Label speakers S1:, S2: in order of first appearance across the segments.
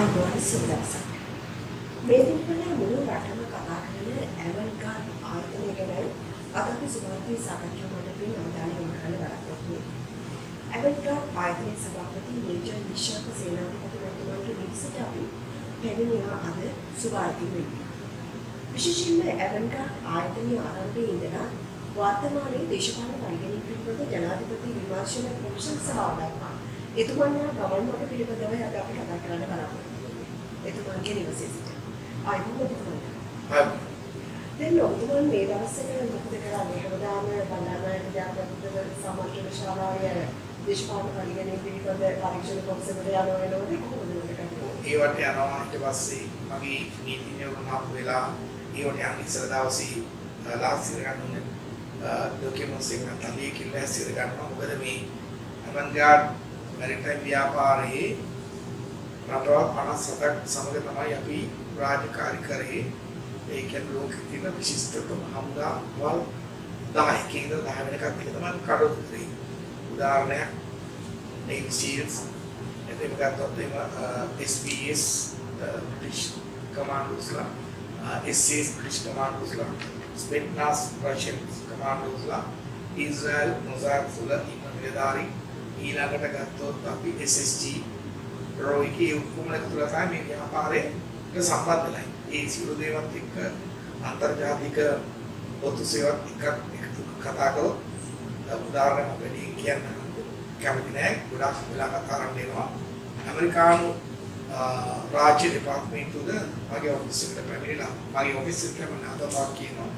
S1: අයිබෝන් සුදවසක් මේ දිනවල මුළු රටම කතා කරන ඇවන්ගාඩ් ආයතනය ගැන අද අපි සුභාර්ථී සාකච්ඡා මණ්ඩපයේ අවධානය යොමු කරන්න බලාපොරොත්තු වෙනවා. ඇවන්ගාඩ් ආයතනයේ සභාපති මේජර් විශාක සේනාධිපති මහත්මයාගේ පිරිසට අපි පැමිණියා අද සුභාර්ථී වෙන්නේ. විශේෂයෙන්ම ඇවන්ගාඩ් ආයතනයේ ආරම්භයේ ඉඳලා වර්තමානයේ දේශපාලන පරිගණක පිළිබඳ ජනාධිපති විමර්ශන කොමිෂන් සභාවක් එතුමන්ලා ගමන් මඟ පිළිබඳව අද අපි කතා කරන්න බලාපොරොත්තු වෙනවා. එතුමන්ගේ නිවසේ සිට. ආයුබෝවන් එතුමන්ලා. දැන් ඔබතුමන් මේ දවස්වල මොකද කරන්නේ? හැමදාම බණ්ඩාරනායක විද්‍යාපීඨ සමාජීය ශාලාවේ දේශපාලන පරිගණක පිළිබඳ පරීක්ෂණ කොමිසමට යනවා වෙනවද කොහොමද කරන්නේ?
S2: ඒවට යනවා ඊට පස්සේ මගේ නීතිඥයෝ නම් වෙලා ඒවට යන ඉස්සර දවසේ ලාස්ට් එක ගන්න ඩොකියුමන්ට්ස් එක තලිය කියලා ඇස්සිර ගන්නවා. මොකද මේ අවන්ගාඩ් මැරිටයිම් ව්‍යාපාරයේ රටවල් 57ක් සමග තමයි අපි රාජකාරී කරේ. ඒ කියන්නේ ලෝකෙ තියෙන විශිෂ්ටතම හමුදාවල් 10කින් ඉඳලා 10 වෙනකන් එක තමයි කඩොත් කරේ. උදාහරණයක් Navy Seals එතෙම ගත්තොත් එම SBS British Commandos-ලා SAS British Commandos-ලා Spetsnaz Russian Commandos-ලා Israel Mossad-ලා ඉන්න නිලධාරී ඊළඟට ගත්තොත් අපි SSG රෝයිකේ උකුමලක තුල තමයි මේ ව්‍යාපාරයේ සම්බන්ධ වෙලා. ඒ සියලු දේවත් එක්ක අන්තර්ජාතික පොතු සේවත් එක්ක කතා කරලා උදාහරණයක් වෙන්නේ කියන්න කැමති නැහැ. ගොඩක් වෙලා කතා කරන්න වෙනවා. ඇමරිකානු රාජ්‍ය දෙපාර්තමේන්තුවද මගේ ඔෆිස් එකට පැමිණිලා මගේ ඔෆිස් එකට මම අදවත් කියනවා.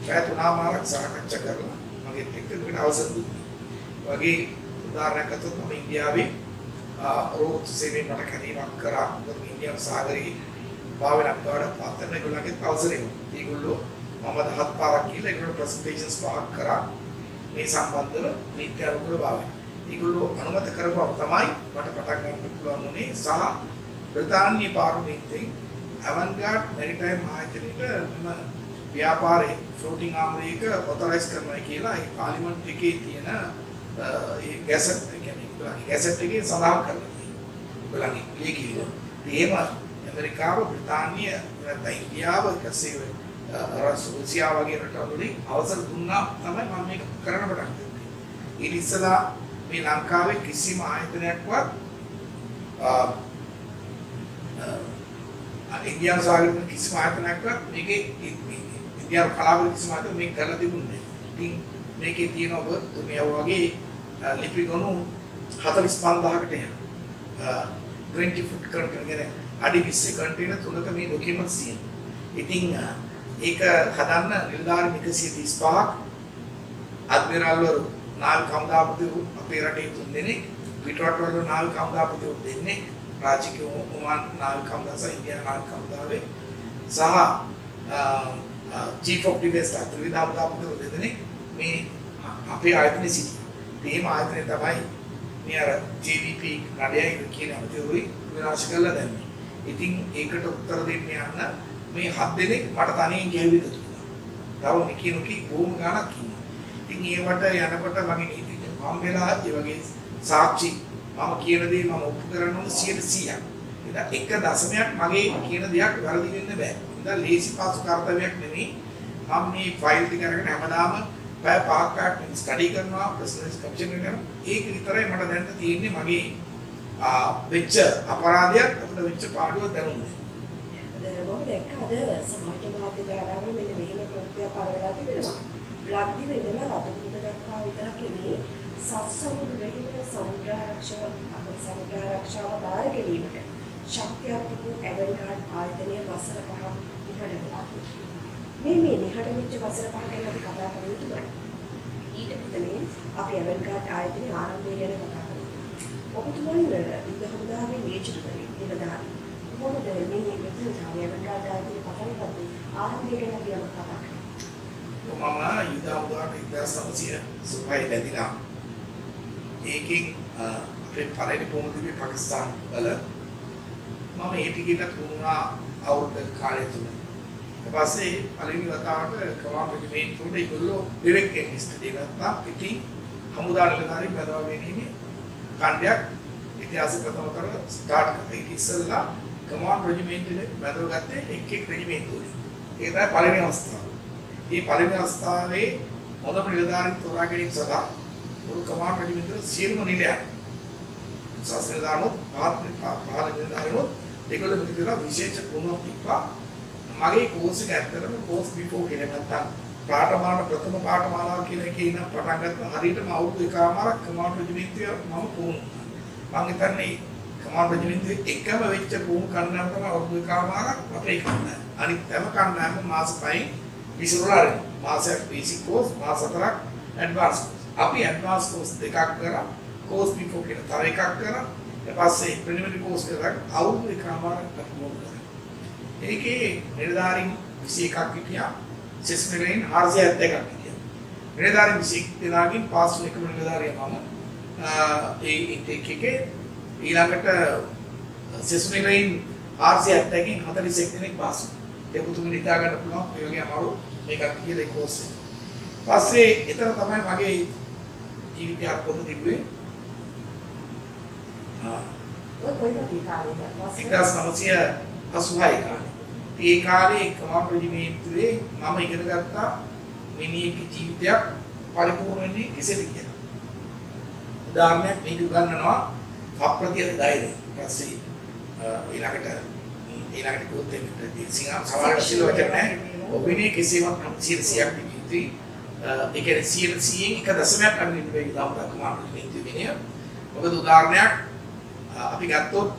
S2: පැය 3මාරක් සාකච්ඡා කරලා මගේ එක්ක අවසන් දුන්නා. වගේ උදාහරණයක් අතත් මම ඉන්දියාවේ රෝත් සේවයෙන් මට කැදීමක් කරා. මොකද ඉන්දියානු සාගරයේ භාවනාවක් ගාඩක් පාත්තන ඒගොල්ලන්ගේ අවසරේ. ඒගොල්ලෝ මම 10 පාරක් ගිහලා ඒගොල්ලෝ ප්‍රසන්ටේෂන්ස් පහක් කරා. මේ සම්බන්ධව නීති අනුකූල භාවය. ඒගොල්ලෝ අනුමත කරපුවා තමයි මට පටන් ගන්න පුළුවන් උනේ සහ බ්‍රිතාන්‍ය පාර්ලිමේන්තුවෙන් අවන්ගාඩ් මැරිටයිම් ආයතනයට මම ව්‍යාපාරේ ෆ්ලෝටිං ආමරයක ඔතොරයිස් කරනවා කියලා ඒ පාර්ලිමේන්තු එකේ තියෙන ඒ ගැසට් කියන්නේ ගැසට් එකේ සඳහන් කරලා තියෙනවා. බලන්න ලේඛිතව. එහෙම ඇමරිකාව බ්‍රිතාන්‍ය නැත්නම් ඉන්දියාව කසේ රුසියාව වගේ රටවලින් අවසර දුන්නා තමයි මම මේක කරන්න පටන් ගත්තේ. ඊට ඉස්සෙල්ලා මේ ලංකාවේ කිසිම ආයතනයක්වත් ඉන්දියානු සාගරයේ කිසිම ආයතනයක්වත් මේකේ ඉන්දියානු කලාවේ කිසිම ආයතනයක් මේක කරලා තිබුණේ නැහැ. ඉතින් මේකේ තියෙන ඔබ මේ වගේ ලිපි ගොනු 45000කට එනවා. 20 ෆුට් කන්ටේනර් අඩි 20 කන්ටේනර් තුනක මේ ඩොකියුමන්ට්ස් තියෙනවා. ඉතින් ඒක හදන්න නිලධාරි 135ක් අද්මිරාල්වරු නාවික හමුදාපතිවරු අපේ රටේ 3 දෙනෙක් පිටරටවල නාවික හමුදාපතිවරු දෙන්නෙක් රාජකීය උමාන් නාවික හමුදා සහ ඉන්දියානු නාවික හමුදාවේ සහ චීෆ් ඔෆ් ඩිෆෙන්ස් ත්‍රිවිධ හමුදාපතිවරු දෙන්නෙක් මේ අපේ ආයතනයේ සිටිනවා. මේ ආයතනයේ තමයි මේ අර JVP නඩයයි කියන අමතිවරුයි විනාශ කරලා දැම්මේ. ඉතින් ඒකට උත්තර දෙන්න යන්න මේ 7 දෙනෙක් මට තනියෙන් ගියවිද තුනා. තව නිකිනුකි බොහොම ගාණක් ඉන්නවා. ඉතින් ඒවට යනකොට මගේ නීතිඥ මම වෙලා ඒ වගේ සාක්ෂි මම කියන දේ මම ඔප්පු කරන්න ඕන 100%ක්. ඒක එක දශමයක් මගේ කියන දෙයක් වැරදි වෙන්න බෑ. ඒක ලේසි පාසු කාර්යයක් නෙමෙයි. මම මේ ෆයිල් ටික අරගෙන හැමදාම පැය 5ක් ස්ටඩි කරනවා ප්‍රෙසිඩන්ට්ස් කමිෂන් එකට. ඒක විතරයි මට දැන් තියෙන්නේ මගේ වෙච්ච අපරාධයක් අපිට වෙච්ච පාඩුව දැනුනේ.
S1: මම දැක්ක අද සමාජ මාධ්‍ය ආරම්භ මෙන්න මෙහෙම ප්‍රත්‍ය පාරවලා තිබෙනවා. ලක්දිව ඉඳලා රතුපුර දක්වා විතරක් නෙමෙයි සත්සමුදු වෙහින සමුද්‍ර ආරක්ෂාව බාර ගැනීමට ශක්තියක් වූ ඇවන්ගාඩ් ආයතනය වසර 5ක් ඉහළලා. මේ නිහඬ වෙච්ච වසර 5 ගැන අපි කතා කරමු තුමයි. ඊට පස්සේ අපි ඇවන්ගාඩ් ආයතනයේ ආරම්භය ගැන කතා කරමු. ඔබතුමන් විවිධ හමුදාවේ නියෝජිතවලින් නිලධාරී කොහොමද මේ මෙතන ඇවන්ගාඩ් ආයතනයේ පටන් ගත්තේ ආරම්භය ගැන අපි කතා කරමු.
S2: මම යුදා උදාට 1935 ලැබිලා ඒකෙන් අපේ පළවෙනි පොමුදිවේ පාකිස්තාන වල මම ඒ ටිකේට වුණා අවුරුදු කාලය තුන. ඊට පස්සේ පළවෙනි වතාවට කමාන්ඩර් මේන් තුනේ ඒගොල්ලෝ ඩිරෙක්ට් එන්ලිස්ට් එකක් පිටි හමුදා නිලධාරී බදවා ගැනීම කණ්ඩයක් ඉතිහාස ප්‍රථම කර ස්ටාර්ට් කරේ ඉස්සෙල්ලා කමාන්ඩ් රෙජිමෙන්ට් එකේ බඳව ගත්තේ එක් රෙජිමෙන්ට් වලින්. ඒක තමයි පළවෙනි අවස්ථාව. මේ පළවෙනි අවස්ථාවේ හොඳම නිලධාරීන් තෝරා ගැනීම සඳහා මුළු කමාන්ඩ් රෙජිමෙන්ට් වල සියලුම නිලයන් සාස්ත්‍රදානොත් පාල නිලධාරීනොත් ඒගොල්ලෝ මෙතන කියලා විශේෂ පුහුණුවක් තිබ්බා. මගේ කෝස් එක ඇත්තටම කෝස් බිෆෝර් කියලා නැත්තම් පාඨමාලා ප්‍රථම පාඨමාලාව කියන එකේ ඉන්න පටන් ගත්තා. හරියටම අවුරුදු එකමාරක් කමාන්ඩ් රෙජිමෙන්ට්ිය මම පුහුණුවා. මම හිතන්නේ කමාන්ඩ් රෙජිමෙන්ට්ියේ එකම වෙච්ච පුහුණු කණ්ඩායම තමයි අවුරුදු එකමාරක් අපේ කණ්ඩායම. අනිත් හැම කණ්ඩායම මාස 5න් විසිරුලා මාසයක් බේසික් කෝස් මාස 4ක් ඇඩ්වාන්ස් කෝස්. අපි ඇඩ්වාන්ස් කෝස් දෙකක් කරා. කෝස් බිෆෝර් කියලා තව එකක් කරා. ඊට පස්සේ ප්‍රිලිමිනරි කෝස් එකක් අවුරුදු එකමාරක් පුහුණු කරා. ඒකේ නිලධාරීන් 21ක් හිටියා. සෙස්මිලෙන් 472ක් හිටියා. නිලධාරීන් 21 දෙනාගෙන් පාස් වුණ එකම නිලධාරියා මම. ඒ ඉන්ටේක් එකේ ඊළඟට සෙස්මිලෙන් 470කින් 41 දෙනෙක් පාස් වුණා. ඒ පුතුමින් හිතා ගන්න පුළුවන් ඒ වගේ අමාරු මේකක් කියලා කෝස් එක. පස්සේ එතන තමයි මගේ ජීවිතයක් පොත තිබුණේ.
S1: ඔය කොයිද කාලේ
S2: 1986 කාලේ. ඒ කාලේ කමාන්ඩ් රෙජිමෙන්ට්ුවේ මම ඉගෙන ගත්තා මිනිහෙකුගේ ජීවිතයක් පරිපූර්ණ වෙන්නේ කෙසේද කියලා. උදාහරණයක් මේක උගන්වනවා අප්‍රතිය ධෛර්යය. ඊපස්සේ ඊළඟට කොහොමද සිංහල සමහර විශේෂ වචන නැහැ. ඔබනේ කෙසේවත් 100ක් විදිහට ඒ කියන්නේ 100න් 1.0ක් අරගෙන ඉන්නේ දාමතා කමාන්ඩ් රෙජිමෙන්ට්ුවේ විනය. මොකද උදාහරණයක් අපි ගත්තොත්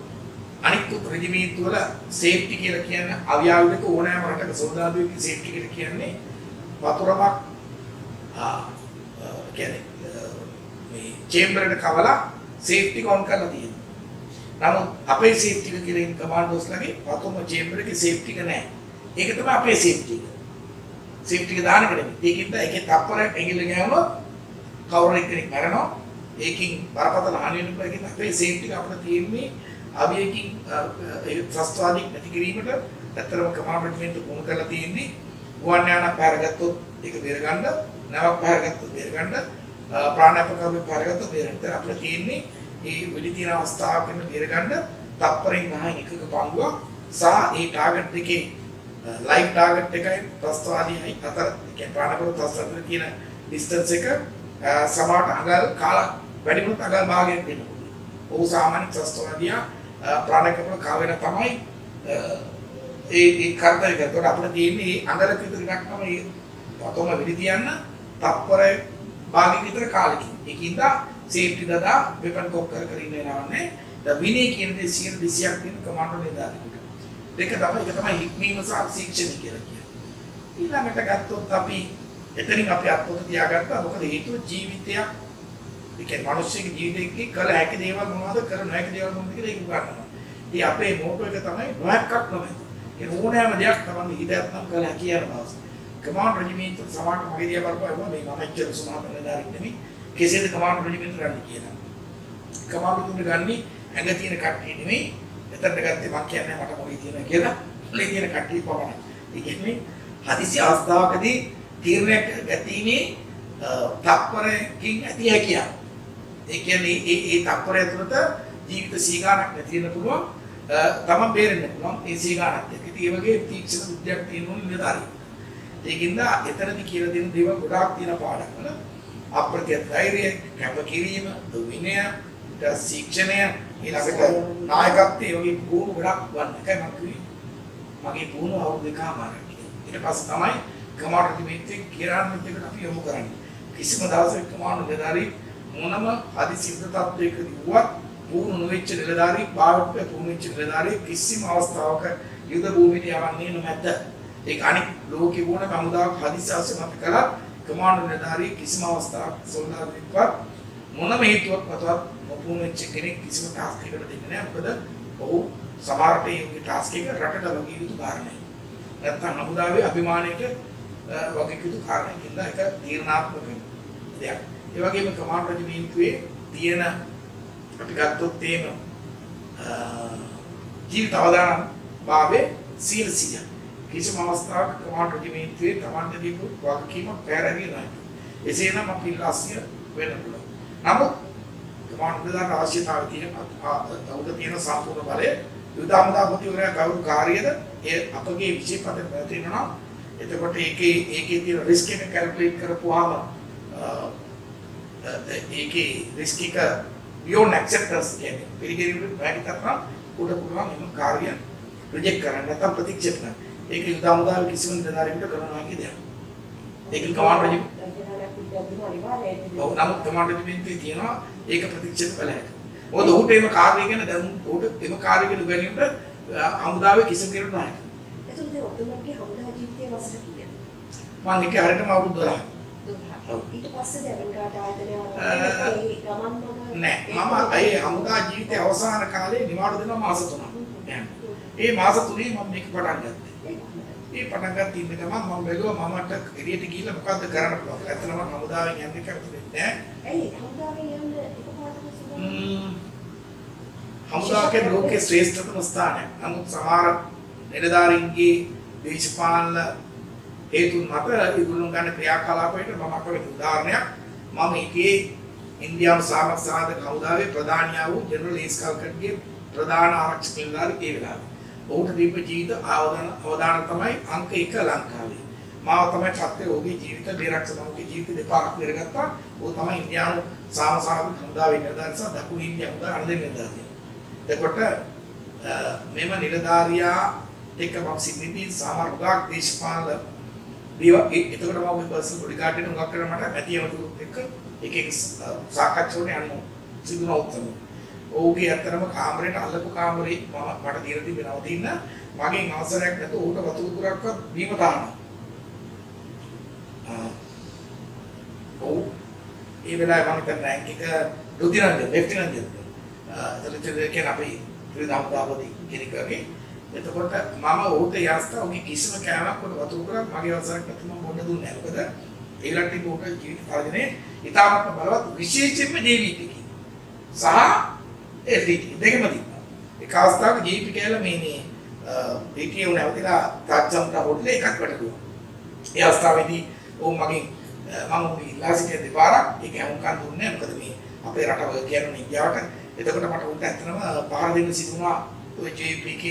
S2: අනිත් රෙජිමෙන්ට් වල සේෆ්ටි කියලා කියන්නේ අවියාවික ඕනෑම රටක සොල්දාදුවෙක්ගේ සේෆ්ටි කියලා කියන්නේ වතුරමක් කියන්නේ මේ චේම්බර් එකට කවලා සේෆ්ටි කවුන්ට් කරලා තියෙනවා. නමුත් අපේ සේෆ්ටි එක කියලා ඉන්න කමාන්ඩෝස්ලාගේ වතුරම චේම්බර් එකේ සේෆ්ටි එක නැහැ. ඒක තමයි අපේ සේෆ්ටි එක. සේෆ්ටි එක දාන එක නෙමෙයි. ඒකින්ද එකේ තප්පරයක් ඇඟිල්ල ගෑවුනොත් කවුරු එක්කෙනෙක් මැරෙනවා. ඒකින් බරපතල හානි වෙන බැගින් අපේ සේෆ්ටි එක අපිට තියෙන්නේ අවියකින් ඒ ත්‍රස්තවාදී නැති කිරීමට ඇත්තටම කමාන්ඩ් රෙජිමෙන්ට් පුහුණු කරලා තියෙන්නේ ගුවන් යානක් පැහැරගත්තොත් ඒක බේරගන්න නැවක් පැහැරගත්තොත් බේරගන්න ප්‍රාණාපකාරී පැහැරගත්තොත් බේරගන්න අපිට තියෙන්නේ මේ වෙලි තියෙන අවස්ථාවකින් බේරගන්න තප්පරෙන් 9 එකක පංගුවක් සහ ඒ ටාගට් එකේ ලයිව් ටාගට් එකයි ත්‍රස්තවාදී අතර කියන්නේ ප්‍රාණාපකාරී ත්‍රස්තවාදී කියන ඩිස්ටන්ස් එක සමහරට අඟල් කාලක් වැඩි වුණොත් අඟල් භාගයක් වෙනවා. ඔහු සාමාන්‍ය ත්‍රස්තවාදියා ප්‍රාණකපල කාවෙන තමයි ඒ කර්තව්‍ය කරතොට අපිට තියෙන්නේ අඟලක විතර එකක් තමයි වතොම වෙලි තියන්න තප්පර භාගයක් විතර කාලෙකින්. ඒකින්ද සේෆ්ටි දදා වෙපන් කොක් කර ඉන්න වෙනවන්නේ. ද විනය කියන දේ 120ක් තියෙන කමාන්ඩෝ නිලධාරියෙකුට. දෙක තමයි ඒක තමයි හික්මීම සහ ශික්ෂණ කියලා කියන්නේ. ඊළඟට ගත්තොත් අපි එතනින් අපි අත්පොත තියාගත්තා. මොකද හේතුව ජීවිතයක් ඒ කියන්නේ මිනිස්සුගේ ජීවිතේ කළ හැකි දේවල් මොනවද කර නොහැකි දේවල් මොනවද කියලා ඒක උගන්වනවා. ඉතින් අපේ මෝටෝ එක තමයි නොහැක්කක් නොමැති. ඒ ඕනෑම දෙයක් තමයි හිතයක් නම් කළ හැකි යන බව. කමාන්ඩ් රෙජිමෙන්ට් සමාන මගේ දිහා බලපුවා මේ මම එච්චර සුමාන නිලධාරියෙක් නෙමෙයි. කෙසේද කමාන්ඩ් රෙජිමෙන්ට් ගන්න කියලා. කමාන්ඩ් තුන ගන්නේ ඇඟ තියෙන කට්ටිය නෙමෙයි. එතනට ගත්තේ මම කියන්නේ මට මොකද තියෙන කියලා. ලේ තියෙන කට්ටිය පමණයි. ඒ කියන්නේ හදිසි අවස්ථාවකදී තීරණයක් ගැනීමේ තත්පරකින් ඇති හැකියාව. ඒ කියන්නේ ඒ තත්පරය තුළට ජීවිත සීගානක් නැති වෙන පුළුවන් තමන් බේරෙන්න පුළුවන් ඒ සීගානක් එක්ක. ඉතින් ඒ වගේ තීක්ෂණ බුද්ධියක් තියෙන ඕන නිලධාරියෙක්. ඒකින්ද එතනදී කියලා දෙන දේවල් ගොඩාක් තියෙන පාඩම්වල අප්‍රත්‍ය ධෛර්යය, කැපකිරීම, විනය, ශික්ෂණය, ඊළඟට නායකත්වයේ වගේ පුහුණු ගොඩක් වන්න. ඒකයි මම කිව්වේ. මගේ පුහුණුව අවුරුදු දෙකමාරක්. ඊට පස්සේ තමයි කමාන්ඩ් රෙජිමෙන්ට්ේ කිරාන්විත් එකට අපි යොමු කරන්නේ. කිසිම දවසක කමාන්ඩ් නිලධාරී මොනම අධිසිද්ධ තත්ත්වයකදී වුවත් පුහුණු නොවෙච්ච නිලධාරී භාවිත පුහුණු වෙච්ච නිලධාරී කිසිම අවස්ථාවක යුද භූමියට යවන්නේ නැත. ඒක අනිත් ලෝකේ වුණ කමුදාවක් හදිසි අවශ්‍යම අපි කළා කමාන්ඩ් නිලධාරී කිසිම අවස්ථාවක සොල්දාදුවෙක්වත් මොනම හේතුවක් මතවත් නොපුහුණු වෙච්ච කෙනෙක් කිසිම ටාස්ක් එකකට දෙන්නේ නැහැ. මොකද ඔහු සමහරට ඒ ටාස්ක් එක රටට වගේ යුතු කාරණයක්. නැත්නම් හමුදාවේ අභිමානයට වගේ යුතු කාරණයකින්ද ඒක තීරණාත්මක දෙයක්. ඒ වගේම කමාන්ඩ් රෙජිමෙන්ට්ුවේ තියෙන අපි ගත්තොත් තේම ජීවිත අවදානම් භාවයේ 100% කිසිම අවස්ථාවක කමාන්ඩ් රෙජිමෙන්ට්ුවේ තමන්ට දීපු වගකීමක් පැහැරගියේ නැහැ. එසේනම් අපි රාශිය වෙන්න පුළුවන්. නමුත් කමාන්ඩ් නිලධාරීන් අවශ්‍යතාවය තියෙන උද තියෙන සම්පූර්ණ බලය යුද හමුදාපතිවරයා කවුරු කාර්යද ඒ අපගේ විශේෂ පද තියෙනවා. එතකොට ඒකේ තියෙන රිස්ක් එක කැල්කියුලේට් කරපුවාම ඒකේ රිස්ක් එක beyond acceptance කියන්නේ පිළිගැනීමට බැරි තරම් උඩ පුළුවන් එම කාර්ය රිජෙක්ට් කරන්න නැත්නම් ප්‍රතික්ෂේප කරන්න. ඒක යුද හමුදාවේ කිසිම නිලධාරියෙකුට කරනවා වගේ දෙයක්. ඒක කමාන්ඩර් රජු ඔව් නමුත් කමාන්ඩර් රජුගේ තියෙනවා ඒක ප්‍රතික්ෂේප කළ හැකියි. මොකද ඌට එම කාර්යය ගැන දැන් ඌට එම කාර්යය ගැන උගන්වන්නට හමුදාවේ කිසිම කෙනෙකුට නැහැ.
S1: එතකොට දැන් ඔබතුමාගේ හමුදා ජීවිතයේ වසර කීයද?
S2: මම එක හරියටම අවුරුදු 12.
S1: 12. ඊට පස්සේ දැවන්කාට ආයතනය ගමන්
S2: නෑ මම අය හමුදා ජීවිතයේ අවසාන කාලේ නිවාඩු දෙනවා මාස 3ක්. ඒ මාස 3 මම මේක පටන් ගත්තා. ඒ පටන් ගත්ත ඉන්න ගමන් මම බැලුවා මමට එළියට ගිහිල්ලා මොකද්ද කරන්න පුළුවන්. ඇත්තටම මම හමුදාවෙන් යන්නේ කැමති නෑ.
S1: ඇයි හමුදාවෙන් යන්න එකපාරටම
S2: හමුදාවේ ලෝකයේ ශ්‍රේෂ්ඨතම ස්ථානයක්. නමුත් සමහර නිලධාරීන්ගේ දේශපාලන හේතුන් මත ඒගොල්ලෝ ගන්න ක්‍රියාකලාපයට මම අකමැති උදාහරණයක් මම හිටියේ ඉන්දියානු සාමර්ථ සාධක හමුදාවේ ප්‍රධානියා වූ ජෙනරල් ඒස්කල්කට්ගේ ප්‍රධාන ආරක්ෂක නිලධාරී ඒ වෙලාවේ. ඔහුට දීප ජීවිත අවදාන තමයි අංක 1 ලංකාවේ. මාව තමයි පත්තේ ඔහුගේ ජීවිත බේරක්ෂකගේ ජීවිත දෙපාරක් බේරගත්තා. ඔහු තමයි ඉන්දියානු සාමර්ථ සාධක හමුදාවේ නිලධාරී සහ දකුණු ඉන්දියා හමුදාවේ අනුදෙන නිලධාරියා. එතකොට මෙම නිලධාරියා එක්ක මම සිටිදී සමහර දේශපාලන එතකොට මම පර්සනල් බොඩි ගාඩ් එක උගක් කරලා මට මැතිවතුත් එක්ක එක සාකච්ඡාවනේ යන්න සිදුන උත්තම. ඔහුගේ අතරම කාමරේට අල්ලපු කාමරේ මට දීලා තිබෙනවා දින්න මගෙන් අවසරයක් නැතුව ඌට වතුර පුරක්වත් බීම තානවා. ඔව් ඒ වෙලාවේ මම හිතන්නේ රෑන්ක් එක ලෙෆ්ටිනන්ට් කියන අපේ ත්‍රිදාම්දාපති කෙනෙක් වගේ. එතකොට මම ඌට යස්තා ඔහුගේ කිසිම කෑමක් උඩ වතුර පුරක් මගේ අවසරයක් නැතුව මම බොන්න දුන්නේ නැහැ. මොකද ඒ ලට්ටින් ඌට ජීවිත කාලේ ඉතාමත් බලවත් විශේෂයෙන්ම ජීවිතකි. සහ එල්ඩීටි දෙකම තිබ්බා. ඒ අවස්ථාවක ජීවිත කියලා මේනේ පිටියේ උන අවතිලා තාක්ෂණට හොටලේ එකක් වැටුණා. ඒ අවස්ථාවේදී ඔව් මගෙන් මම උගේ ඉලාසිකේ දෙපාරක් ඒක හමුකන් දුන්නේ මොකද මේ අපේ රටවල කියන්නේ ඉන්දියාවට. එතකොට මට උන්ට ඇත්තනම පහර දෙන්න සිදුනා ඔය JPK